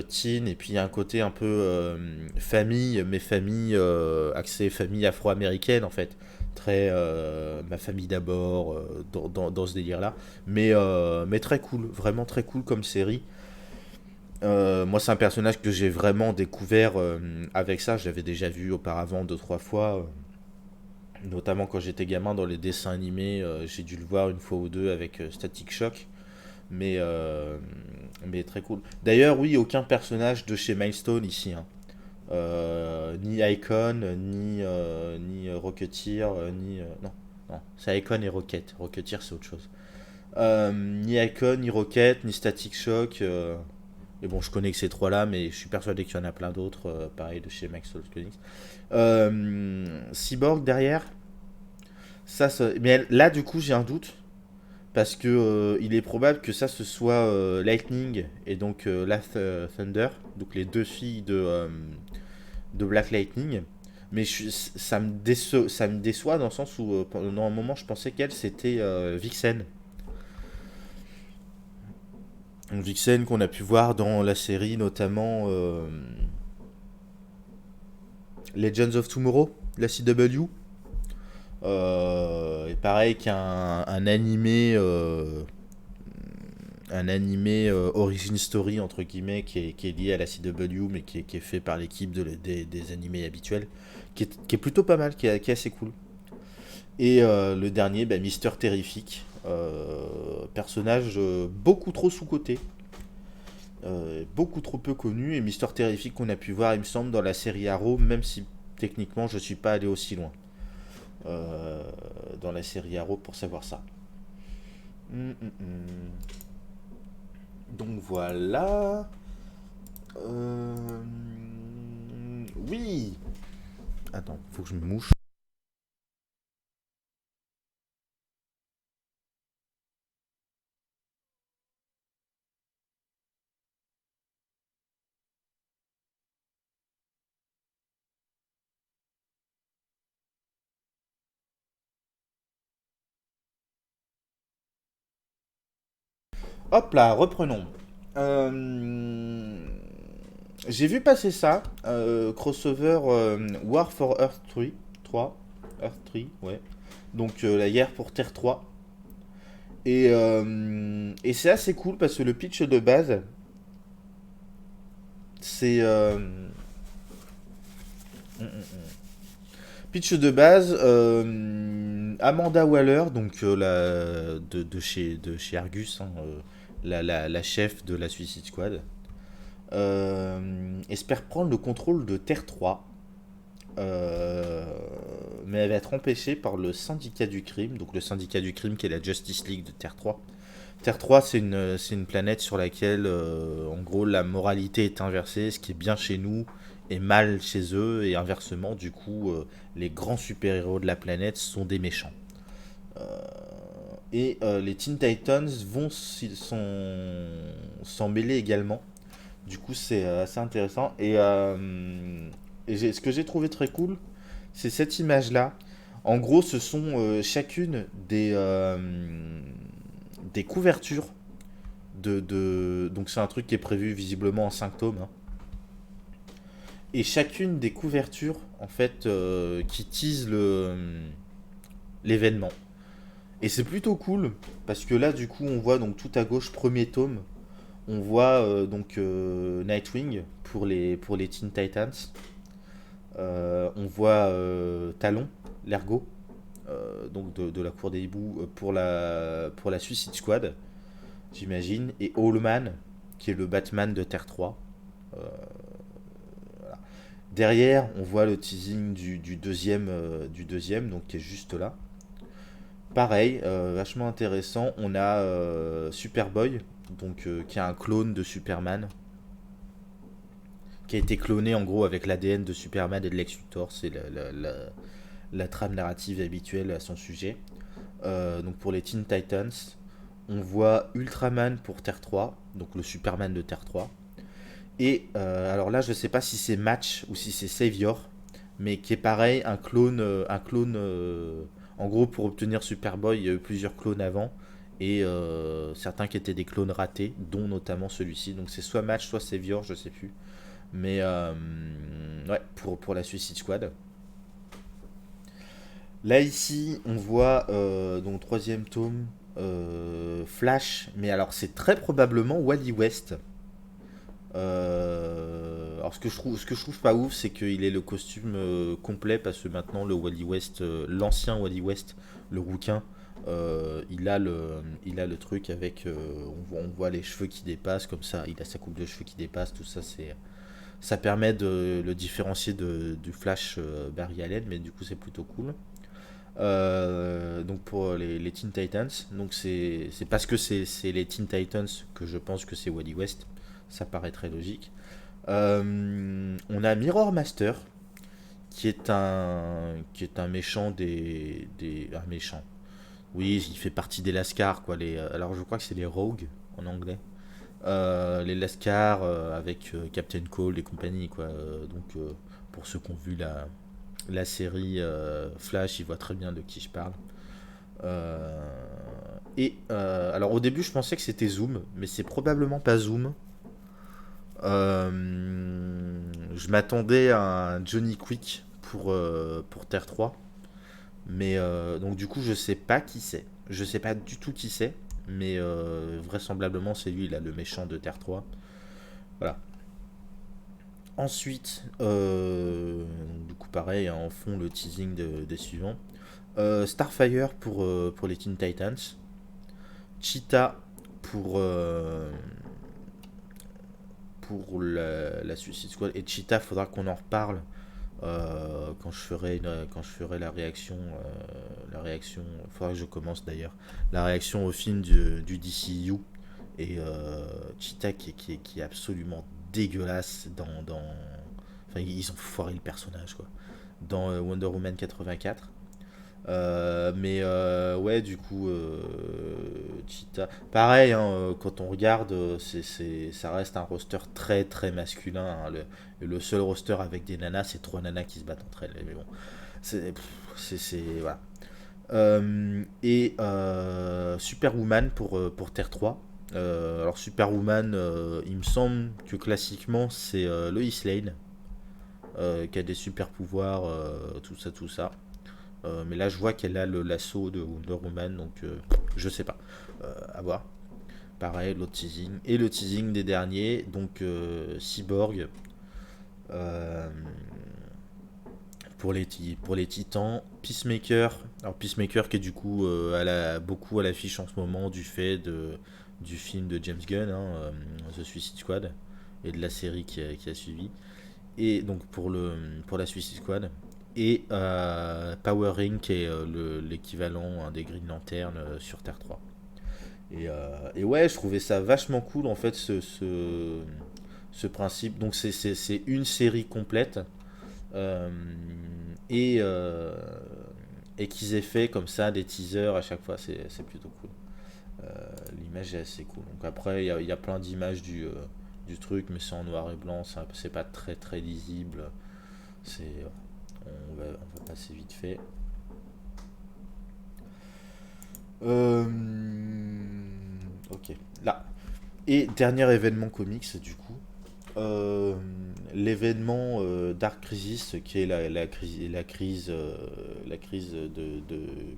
teen, et puis il y a un côté un peu famille, mais famille axée famille afro-américaine en fait. Très ma famille d'abord, dans ce délire-là. Mais très cool, vraiment très cool comme série. Moi, c'est un personnage que j'ai vraiment découvert avec ça. Je l'avais déjà vu auparavant deux, trois fois. Notamment quand j'étais gamin dans les dessins animés, j'ai dû le voir une fois ou deux avec Static Shock. Mais, très cool. D'ailleurs, oui, aucun personnage de chez Milestone ici, hein. Ni Icon, ni Rocketeer, non, non, c'est Icon et Rocket. Rocketeer, c'est autre chose. Ni Icon, ni Rocket, ni Static Shock. Et bon, je connais que ces trois-là, mais je suis persuadé qu'il y en a plein d'autres, pareil, de chez Maxwell Comics. Cyborg derrière, mais là, du coup, j'ai un doute. Parce que il est probable que ça ce soit Lightning et donc Thunder, donc les deux filles de Black Lightning. Mais ça me déçoit dans le sens où pendant un moment je pensais qu'elle c'était Vixen. Donc, Vixen qu'on a pu voir dans la série notamment Legends of Tomorrow, la CW. Et pareil qu'un animé origin story entre guillemets qui est lié à la CW mais qui est fait par l'équipe des animés habituels qui est plutôt pas mal, qui est assez cool. Et le dernier, bah, Mister Terrific, personnage beaucoup trop sous-coté, beaucoup trop peu connu, et Mister Terrific qu'on a pu voir il me semble dans la série Arrow, même si techniquement je suis pas allé aussi loin euh, dans la série Arrow pour savoir ça. Hum, hum, hum. Donc voilà. Euh, Oui. Attends, faut que je me mouche. Hop là, reprenons. Euh, J'ai vu passer ça, crossover War for Earth 3, Earth 3, ouais. Donc la guerre pour Terre 3. Et c'est assez cool parce que le pitch de base, c'est pitch de base, Amanda Waller, donc de chez Argus, hein, la chef de la Suicide Squad, espère prendre le contrôle de Terre 3, euh, mais elle va être empêchée par le syndicat du crime, donc le syndicat du crime qui est la Justice League de Terre 3. Terre 3, c'est une planète sur laquelle, en gros, la moralité est inversée. Ce qui est bien chez nous est mal chez eux, et inversement, du coup, les grands super-héros de la planète sont des méchants. Euh, et les Teen Titans vont s'en mêler également. Du coup, c'est assez intéressant. Et ce que j'ai trouvé très cool, c'est cette image-là. En gros, ce sont chacune des couvertures donc c'est un truc qui est prévu visiblement en 5 tomes, hein. Et chacune des couvertures, en fait, qui tease l'événement. Et c'est plutôt cool, parce que là, du coup, on voit donc tout à gauche, premier tome, on voit Nightwing pour les Teen Titans. On voit Talon, l'ergot, donc de la cour des hiboux, pour la Suicide Squad, j'imagine. Et Allman, qui est le Batman de Terre 3. Euh, Derrière, on voit le teasing du deuxième, donc qui est juste là. Pareil, vachement intéressant. On a Superboy, donc qui est un clone de Superman, qui a été cloné en gros avec l'ADN de Superman et de Lex Luthor. C'est la trame narrative habituelle à son sujet. Donc pour les Teen Titans, on voit Ultraman pour Terre 3, donc le Superman de Terre 3. Et alors là, je sais pas si c'est Match ou si c'est Savior, mais qui est pareil, un clone. En gros, pour obtenir Superboy, il y a eu plusieurs clones avant, et certains qui étaient des clones ratés, dont notamment celui-ci. Donc c'est soit Match, soit Savior, je sais plus. Mais ouais, pour la Suicide Squad. Là ici, on voit donc troisième tome, Flash, mais alors c'est très probablement Wally West. Alors ce que je trouve pas ouf, c'est qu'il ait le costume complet parce que maintenant le Wally West, l'ancien Wally West, le rouquin, il a le truc avec, on voit les cheveux qui dépassent comme ça, il a sa coupe de cheveux qui dépasse, tout ça ça permet de le différencier du Flash Barry Allen, mais du coup c'est plutôt cool. Donc pour les Teen Titans, donc c'est parce que c'est les Teen Titans que je pense que c'est Wally West, ça paraît très logique. On a Mirror Master, qui est un méchant un méchant. Oui, il fait partie des Lascars, quoi. Alors je crois que c'est les Rogues en anglais. Les Lascars avec Captain Cold et compagnie, quoi. Pour ceux qui ont vu la série Flash, ils voient très bien de qui je parle. Euh, alors au début, je pensais que c'était Zoom, mais c'est probablement pas Zoom. Je m'attendais à un Johnny Quick pour Terre 3. Mais donc du coup, je sais pas qui c'est. Je sais pas du tout qui c'est. Mais vraisemblablement, c'est lui, là, le méchant de Terre 3. Voilà. Ensuite, du coup, pareil, hein, en fond, le teasing des suivants. Starfire pour les Teen Titans. Cheetah pour, euh, pour la Suicide Squad. Et Cheetah, faudra qu'on en reparle quand je ferai la réaction, faudra que je commence d'ailleurs, la réaction au film du DCU et Cheetah qui est absolument dégueulasse enfin ils ont foiré le personnage quoi, dans Wonder Woman 84. Mais ouais, du coup, Cheetah. Pareil, hein, quand on regarde, ça reste un roster très très masculin, hein. Le seul roster avec des nanas, c'est trois nanas qui se battent entre elles. Mais bon, voilà. Et Superwoman pour Terre 3. Alors Superwoman, il me semble que classiquement c'est Lois Lane qui a des super pouvoirs, tout ça, tout ça. Mais là, je vois qu'elle a le lasso de Wonder Woman, donc je sais pas. À voir. Pareil, l'autre teasing. Et le teasing des derniers, donc Cyborg euh, pour les Titans. Peacemaker. Alors, Peacemaker qui est du coup beaucoup à l'affiche en ce moment du fait du film de James Gunn, hein, The Suicide Squad, et de la série qui a suivi. Et donc pour la Suicide Squad. Et Power Ring qui est l'équivalent hein, des Green Lantern sur Terre 3. Et ouais, je trouvais ça vachement cool en fait ce principe. Donc c'est une série complète euh, et, euh, et qu'ils aient fait comme ça des teasers à chaque fois, c'est plutôt cool. L'image est assez cool. Donc après, il y a plein d'images du truc, mais c'est en noir et blanc, c'est pas très très lisible. C'est, on va passer vite fait. Euh, ok, là. Et dernier événement comics, du coup. euh, l'événement Dark Crisis, qui est la crise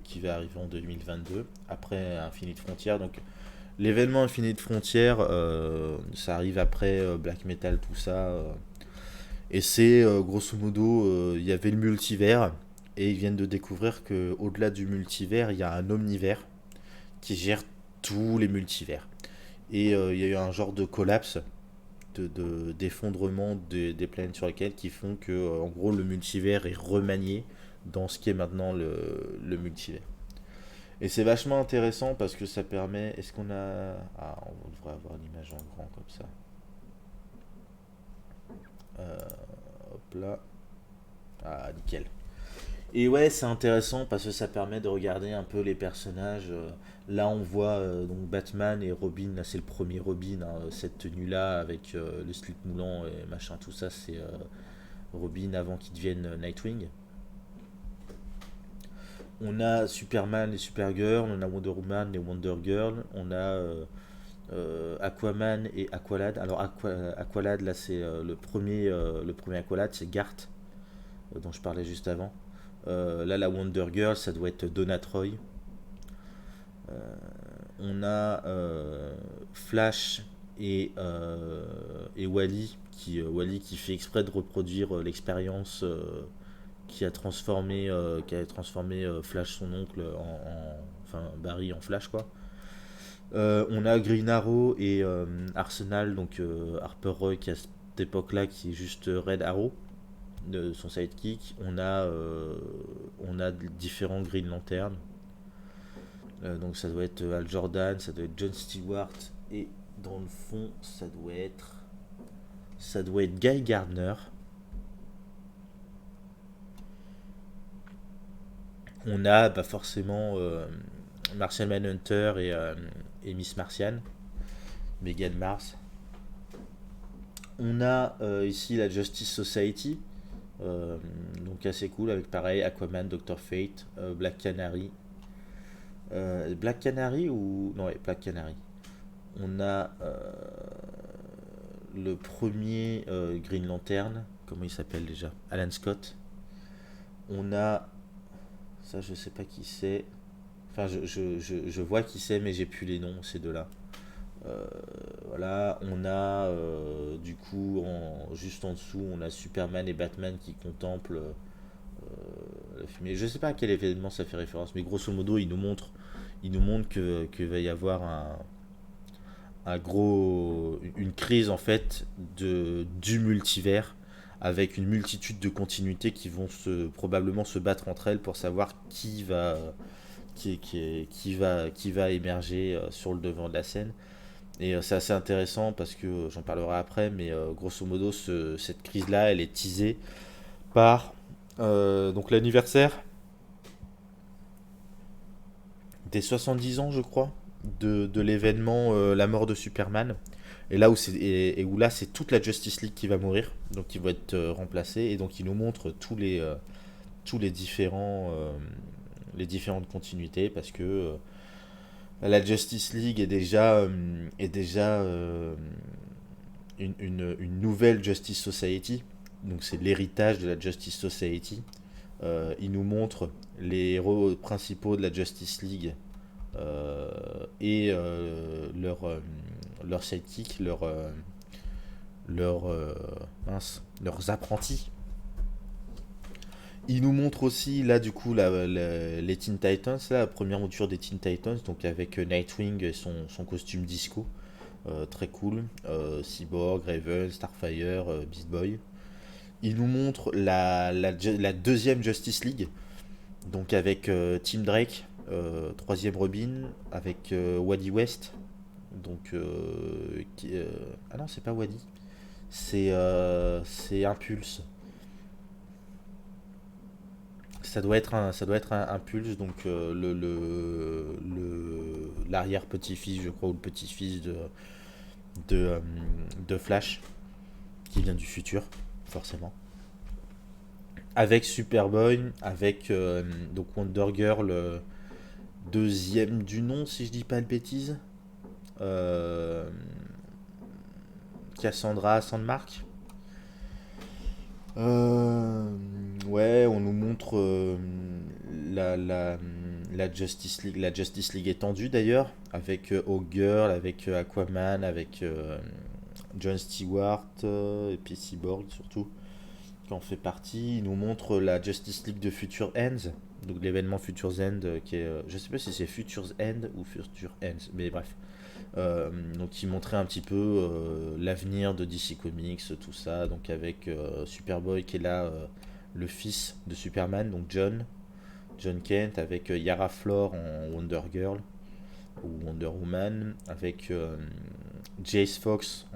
qui va arriver en 2022, après Infinite Frontier. Donc, l'événement Infinite Frontier, ça arrive après Black Metal, tout ça. Et c'est grosso modo, il y avait le multivers, et ils viennent de découvrir que au-delà du multivers, il y a un omnivers qui gère tous les multivers. Et il y a eu un genre de collapse, d'effondrement des planètes sur lesquelles qui font que, en gros, le multivers est remanié dans ce qui est maintenant le multivers. Et c'est vachement intéressant parce que ça permet. Est-ce qu'on a. Ah, on devrait avoir l'image en grand comme ça. Euh, Hop là. Ah, nickel. Et ouais, c'est intéressant parce que ça permet de regarder un peu les personnages. Là, on voit donc Batman et Robin. Là, c'est le premier Robin, hein, cette tenue-là avec le slip moulant et machin, tout ça, c'est Robin avant qu'il devienne Nightwing. On a Superman et Supergirl, on a Wonder Woman et Wonder Girl, on a Aquaman et Aqualad. Alors Aqualad, là c'est le premier Aqualad, c'est Garth, dont je parlais juste avant. Là la Wonder Girl, ça doit être Donna Troy. On a Flash et Wally qui fait exprès de reproduire l'expérience qui a transformé Flash son oncle enfin Barry en Flash quoi. On a Green Arrow et Arsenal, donc Harper Roy qui à cette époque-là qui est juste Red Arrow de son sidekick. On a différents Green Lantern. Donc ça doit être Al Jordan, ça doit être John Stewart et dans le fond ça doit être Guy Gardner. On a bah, forcément Martian Manhunter et Miss Martian, Megan Mars. On a ici la Justice Society, donc assez cool, avec pareil Aquaman, Doctor Fate, Black Canary. Black Canary ou. Non, ouais, Black Canary. On a le premier Green Lantern, comment il s'appelle déjà, Alan Scott. On a. Ça, je sais pas qui c'est. Enfin, je vois qui c'est, mais j'ai plus les noms, ces deux-là. Euh, voilà, on a du coup, juste en dessous, on a Superman et Batman qui contemplent la fumée. Je sais pas à quel événement ça fait référence, mais grosso modo, il nous montre que va y avoir une crise en fait du multivers avec une multitude de continuités qui vont probablement se battre entre elles pour savoir qui va émerger sur le devant de la scène. Et c'est assez intéressant parce que j'en parlerai après, mais grosso modo, cette crise-là, elle est teasée par donc l'anniversaire des 70 ans, je crois, de l'événement La mort de Superman. Et là où et où là, c'est toute la Justice League qui va mourir, donc qui va être remplacée. Et donc, il nous montre tous les différentes continuités parce que la Justice League est déjà une nouvelle Justice Society. Donc c'est l'héritage de la Justice Society. Il nous montre les héros principaux de la Justice League et leur sidekick, leur, leurs apprentis. Il nous montre aussi là du coup les Teen Titans, là, la première mouture des Teen Titans, donc avec Nightwing et son costume disco, très cool, Cyborg, Raven, Starfire, Beast Boy. Il nous montre la deuxième Justice League, donc avec Tim Drake, troisième Robin, avec Wally West, donc ah non c'est pas Wally, c'est Impulse. Ça doit être un Pulse, donc l'arrière petit-fils, je crois, ou le petit-fils de, euh, de Flash, qui vient du futur, forcément. Avec Superboy, avec donc Wonder Girl, deuxième du nom, si je dis pas de bêtises. Euh, Cassandra Sandmark. Euh, ouais, on nous montre la, la, la Justice League étendue d'ailleurs, avec Hawkgirl, avec Aquaman, avec John Stewart et puis Cyborg surtout, qui en fait partie. Il nous montre la Justice League de Future Ends, donc l'événement Future's End, qui est, je sais pas si c'est Future's End ou Future Ends, mais bref. Donc il montrait un petit peu l'avenir de DC Comics, tout ça, donc avec Superboy qui est là, le fils de Superman, donc John Kent, avec Yara Flor en Wonder Girl ou Wonder Woman, avec Jace Fox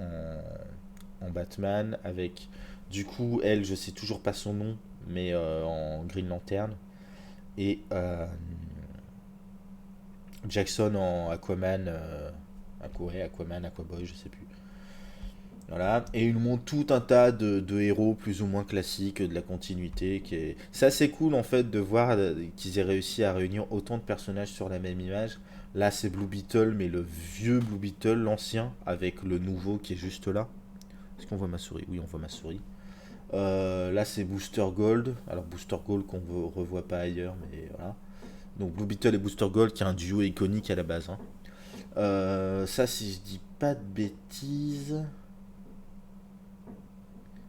en Batman, avec du coup elle, je sais toujours pas son nom, mais en Green Lantern, et Jackson en Aquaman, ouais, Aquaman, Aquaboy, je sais plus. Voilà, et ils nous montrent tout un tas de héros plus ou moins classiques de la continuité. C'est assez cool en fait de voir qu'ils aient réussi à réunir autant de personnages sur la même image. Là, c'est Blue Beetle, mais le vieux Blue Beetle, l'ancien, avec le nouveau qui est juste là. Est-ce qu'on voit ma souris? Oui, on voit ma souris. Là, c'est Booster Gold. Alors, Booster Gold qu'on ne revoit pas ailleurs, mais voilà. Donc, Blue Beetle et Booster Gold, qui est un duo iconique à la base, hein. Ça, si je dis pas de bêtises,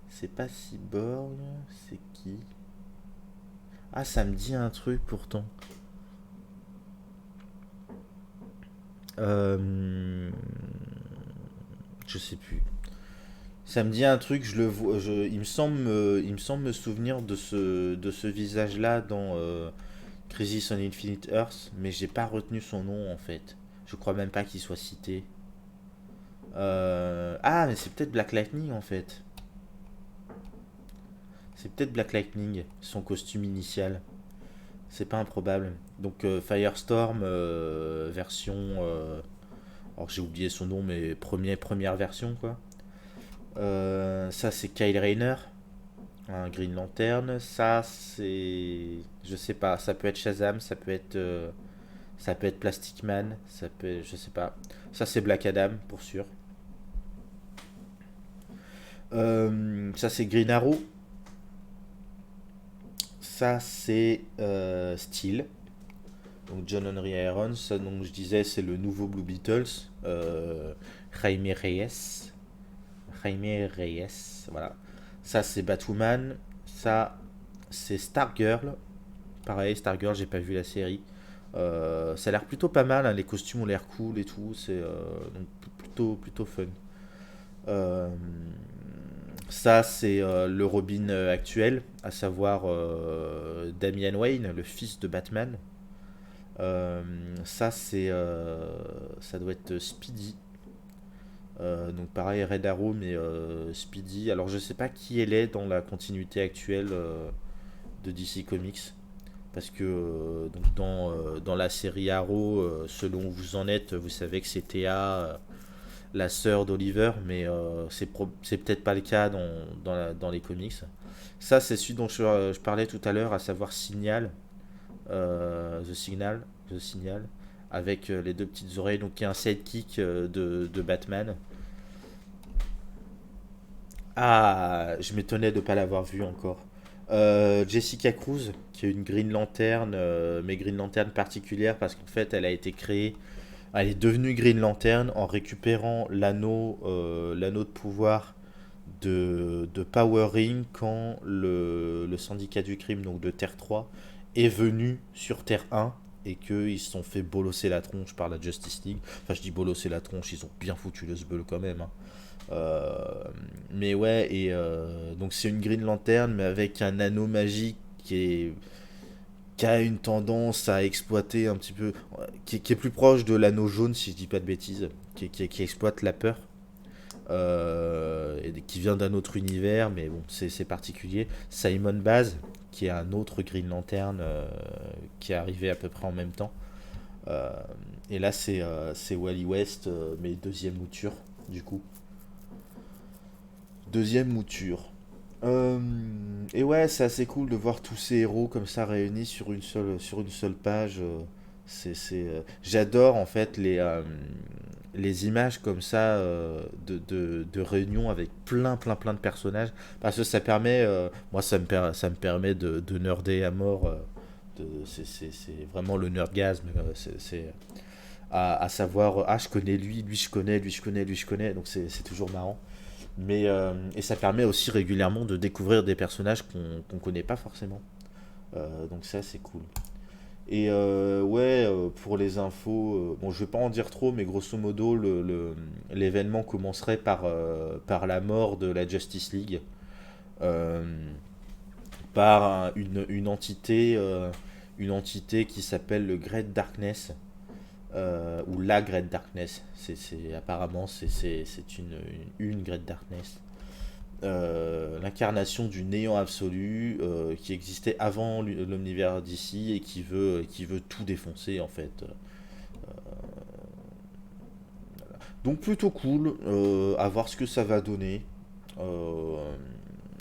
c'est pas Cyborg, c'est qui? Ah, ça me dit un truc pourtant. Euh, je sais plus. Ça me dit un truc, je le vois, il me semble me souvenir de ce visage-là dans Crisis on Infinite Earth, mais j'ai pas retenu son nom en fait. Je crois même pas qu'il soit cité. Ah, mais c'est peut-être Black Lightning en fait. C'est peut-être Black Lightning, son costume initial. C'est pas improbable. Donc Firestorm, version... alors j'ai oublié son nom, mais première version quoi. Ça c'est Kyle Rayner, un Green Lantern. Ça c'est... Je sais pas, ça peut être Shazam, ça peut être Plastic Man, ça peut... Je sais pas. Ça c'est Black Adam, pour sûr. Ça c'est Green Arrow. Ça c'est Steel. Donc John Henry Irons, ça donc je disais c'est le nouveau Blue Beatles, Jaime Reyes, Jaime Reyes, voilà. Ça c'est Batwoman, ça c'est Stargirl, pareil Stargirl j'ai pas vu la série. Ça a l'air plutôt pas mal, hein, les costumes ont l'air cool et tout, c'est donc plutôt fun. Euh, Ça c'est le Robin actuel, à savoir Damian Wayne, le fils de Batman. Euh, Ça, ça doit être Speedy. Donc pareil, Red Arrow, mais Speedy. Alors je sais pas qui elle est dans la continuité actuelle de DC Comics. Parce que donc dans la série Arrow, selon où vous en êtes, vous savez que c'est Théa, la sœur d'Oliver, mais c'est peut-être pas le cas dans les comics. Ça, c'est celui dont je parlais tout à l'heure, à savoir Signal, The Signal, avec les deux petites oreilles, donc qui est un sidekick de Batman. Ah, je m'étonnais de ne pas l'avoir vu encore. Jessica Cruz, qui est une Green Lantern, mais Green Lantern particulière parce qu'en fait elle a été créée, elle est devenue Green Lantern en récupérant l'anneau de pouvoir de Power Ring quand le syndicat du crime, donc de Terre 3, est venu sur Terre 1 et qu'ils se sont fait bolosser la tronche par la Justice League. Enfin, je dis bolosser la tronche, ils ont bien foutu le sbeul quand même, hein. Euh, mais ouais, et donc c'est une Green Lantern, mais avec un anneau magique qui a une tendance à exploiter un petit peu, qui est plus proche de l'anneau jaune, si je dis pas de bêtises, qui exploite la peur, et qui vient d'un autre univers, mais bon, c'est particulier. Simon Baz, qui est un autre Green Lantern qui est arrivé à peu près en même temps. Euh, et là, c'est Wally West, mais deuxième mouture, du coup. Deuxième mouture. Euh, et ouais, c'est assez cool de voir tous ces héros comme ça réunis sur une seule page. J'adore en fait les images comme ça de réunions avec plein de personnages parce que ça permet, moi ça me permet de nerder à mort. C'est vraiment le nerdgasme. À savoir, ah je connais lui je connais, lui je connais, lui je connais, donc c'est toujours marrant. Et ça permet aussi régulièrement de découvrir des personnages qu'on connaît pas forcément. Donc ça c'est cool. Et ouais, pour les infos, bon, je vais pas en dire trop, mais grosso modo, l'événement commencerait par la mort de la Justice League, euh, par une entité qui s'appelle le Great Darkness, ou la Great Darkness. Apparemment, c'est une Great Darkness. L'incarnation du néant absolu qui existait avant l'univers d'ici et qui veut tout défoncer en fait. Donc plutôt cool, à voir ce que ça va donner. Euh,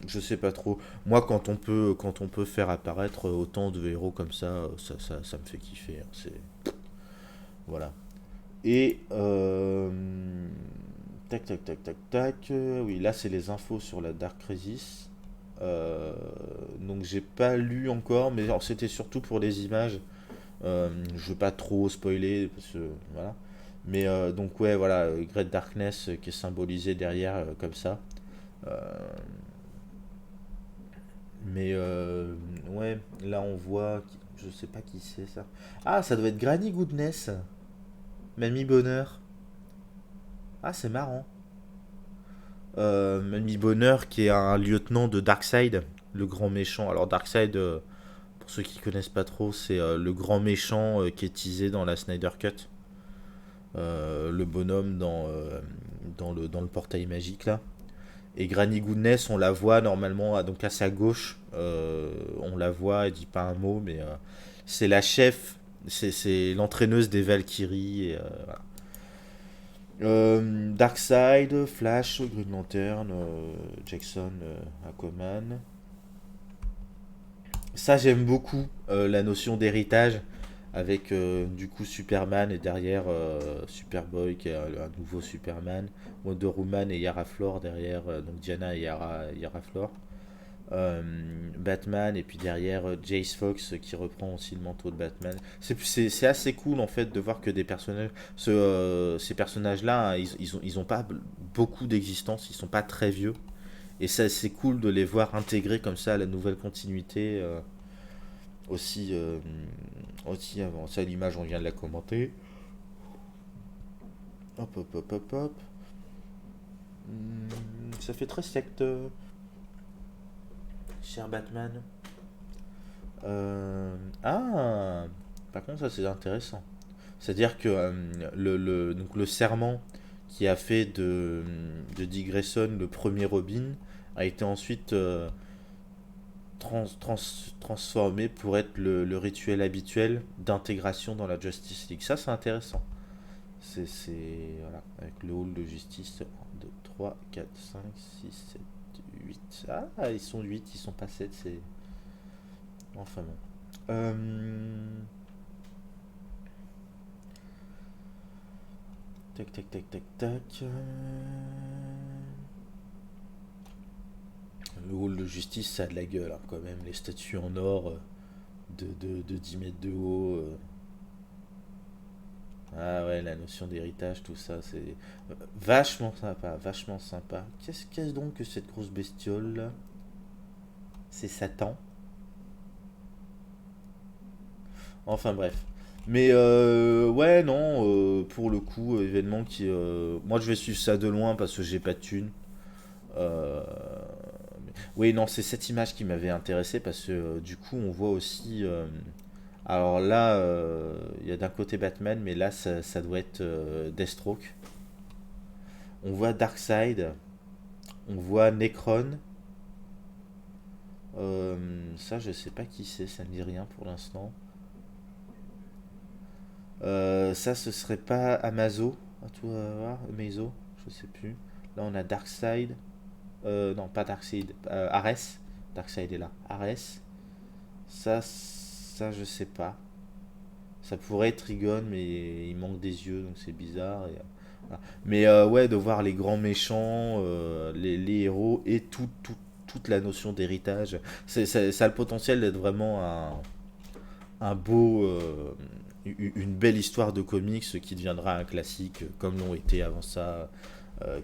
je sais pas trop. Moi quand on peut faire apparaître autant de héros comme ça, ça me fait kiffer, hein. Voilà. Et tac tac tac tac tac. Oui, là c'est les infos sur la Dark Crisis. Donc j'ai pas lu encore, mais alors, c'était surtout pour les images. Je veux pas trop spoiler parce que voilà. Mais donc ouais voilà, Great Darkness qui est symbolisé derrière comme ça. Euh, ouais, là on voit, je sais pas qui c'est ça. Ah, ça doit être Granny Goodness, Mamie Bonheur. Ah, c'est marrant. Mamie Bonheur qui est un lieutenant de Darkseid, le grand méchant. Alors Darkseid, pour ceux qui connaissent pas trop, c'est le grand méchant qui est teasé dans la Snyder Cut. Le bonhomme dans le portail magique là. Et Granny Goodness, on la voit normalement donc à sa gauche. On la voit, elle dit pas un mot, mais c'est la chef, c'est l'entraîneuse des Valkyries. Et, voilà. Darkseid, Flash, Green Lantern, Jackson, Aquaman. Ça, j'aime beaucoup la notion d'héritage avec du coup Superman et derrière Superboy qui est un nouveau Superman, Wonder Woman et Yara Flor derrière, donc Diana et Yara Flor. Euh, Batman et puis derrière Jace Fox qui reprend aussi le manteau de Batman. C'est assez cool en fait de voir que des personnages, ces personnages là, ils ont pas beaucoup d'existence, ils sont pas très vieux. Et ça c'est cool de les voir intégrés comme ça à la nouvelle continuité aussi, aussi avant. Ça l'image on vient de la commenter. Hop hop hop hop hop. Ça fait très secte, cher Batman. Ah, par contre, ça c'est intéressant. C'est-à-dire que donc le serment qui a fait de Dick Grayson le premier Robin a été ensuite transformé pour être le rituel habituel d'intégration dans la Justice League. Ça, c'est intéressant. Voilà, avec le hall de justice 1, 2, 3, 4, 5, 6, 7, 8. Ah, ils sont 8, ils sont pas 7, c'est. Enfin bon. Tac, tac, tac, tac, tac. Le hall de justice, ça a de la gueule, hein, quand même. Les statues en or de 10 mètres de haut. Ah ouais, la notion d'héritage, tout ça, c'est vachement sympa, vachement sympa. Qu'est-ce donc que cette grosse bestiole là? C'est Satan. Enfin bref. Mais ouais, non, pour le coup, événement qui. Moi, je vais suivre ça de loin parce que j'ai pas de thune. Euh, Oui, non, c'est cette image qui m'avait intéressé parce que du coup, on voit aussi. Alors là, il y a d'un côté Batman, mais là, ça doit être Deathstroke. On voit Darkseid, on voit Necron. Ça, je sais pas qui c'est, ça me dit rien pour l'instant. Ça, ce serait pas Amazo, à tout voir, Amazo, je sais plus. Là, on a Darkseid. Non, pas Darkseid, Ares. Darkseid est là. Ares. Ça, je sais pas. Ça pourrait être Trigon, mais il manque des yeux, donc c'est bizarre. Voilà. Mais ouais, de voir les grands méchants, les héros et toute la notion d'héritage, ça a le potentiel d'être vraiment un beau, une belle histoire de comics qui deviendra un classique, comme l'ont été avant ça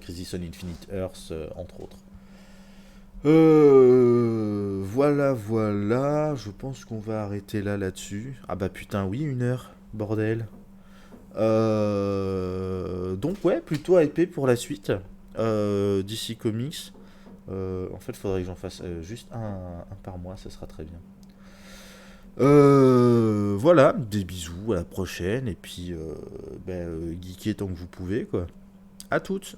Crisis on Infinite Earths, entre autres. Voilà, voilà. Je pense qu'on va arrêter là-dessus. Ah bah putain, oui, 1 heure. Bordel. Donc ouais, plutôt hypé pour la suite. DC Comics. En fait, il faudrait que j'en fasse juste un par mois, ça sera très bien. Voilà, des bisous, à la prochaine. Et puis, geekez tant que vous pouvez, quoi. À toutes.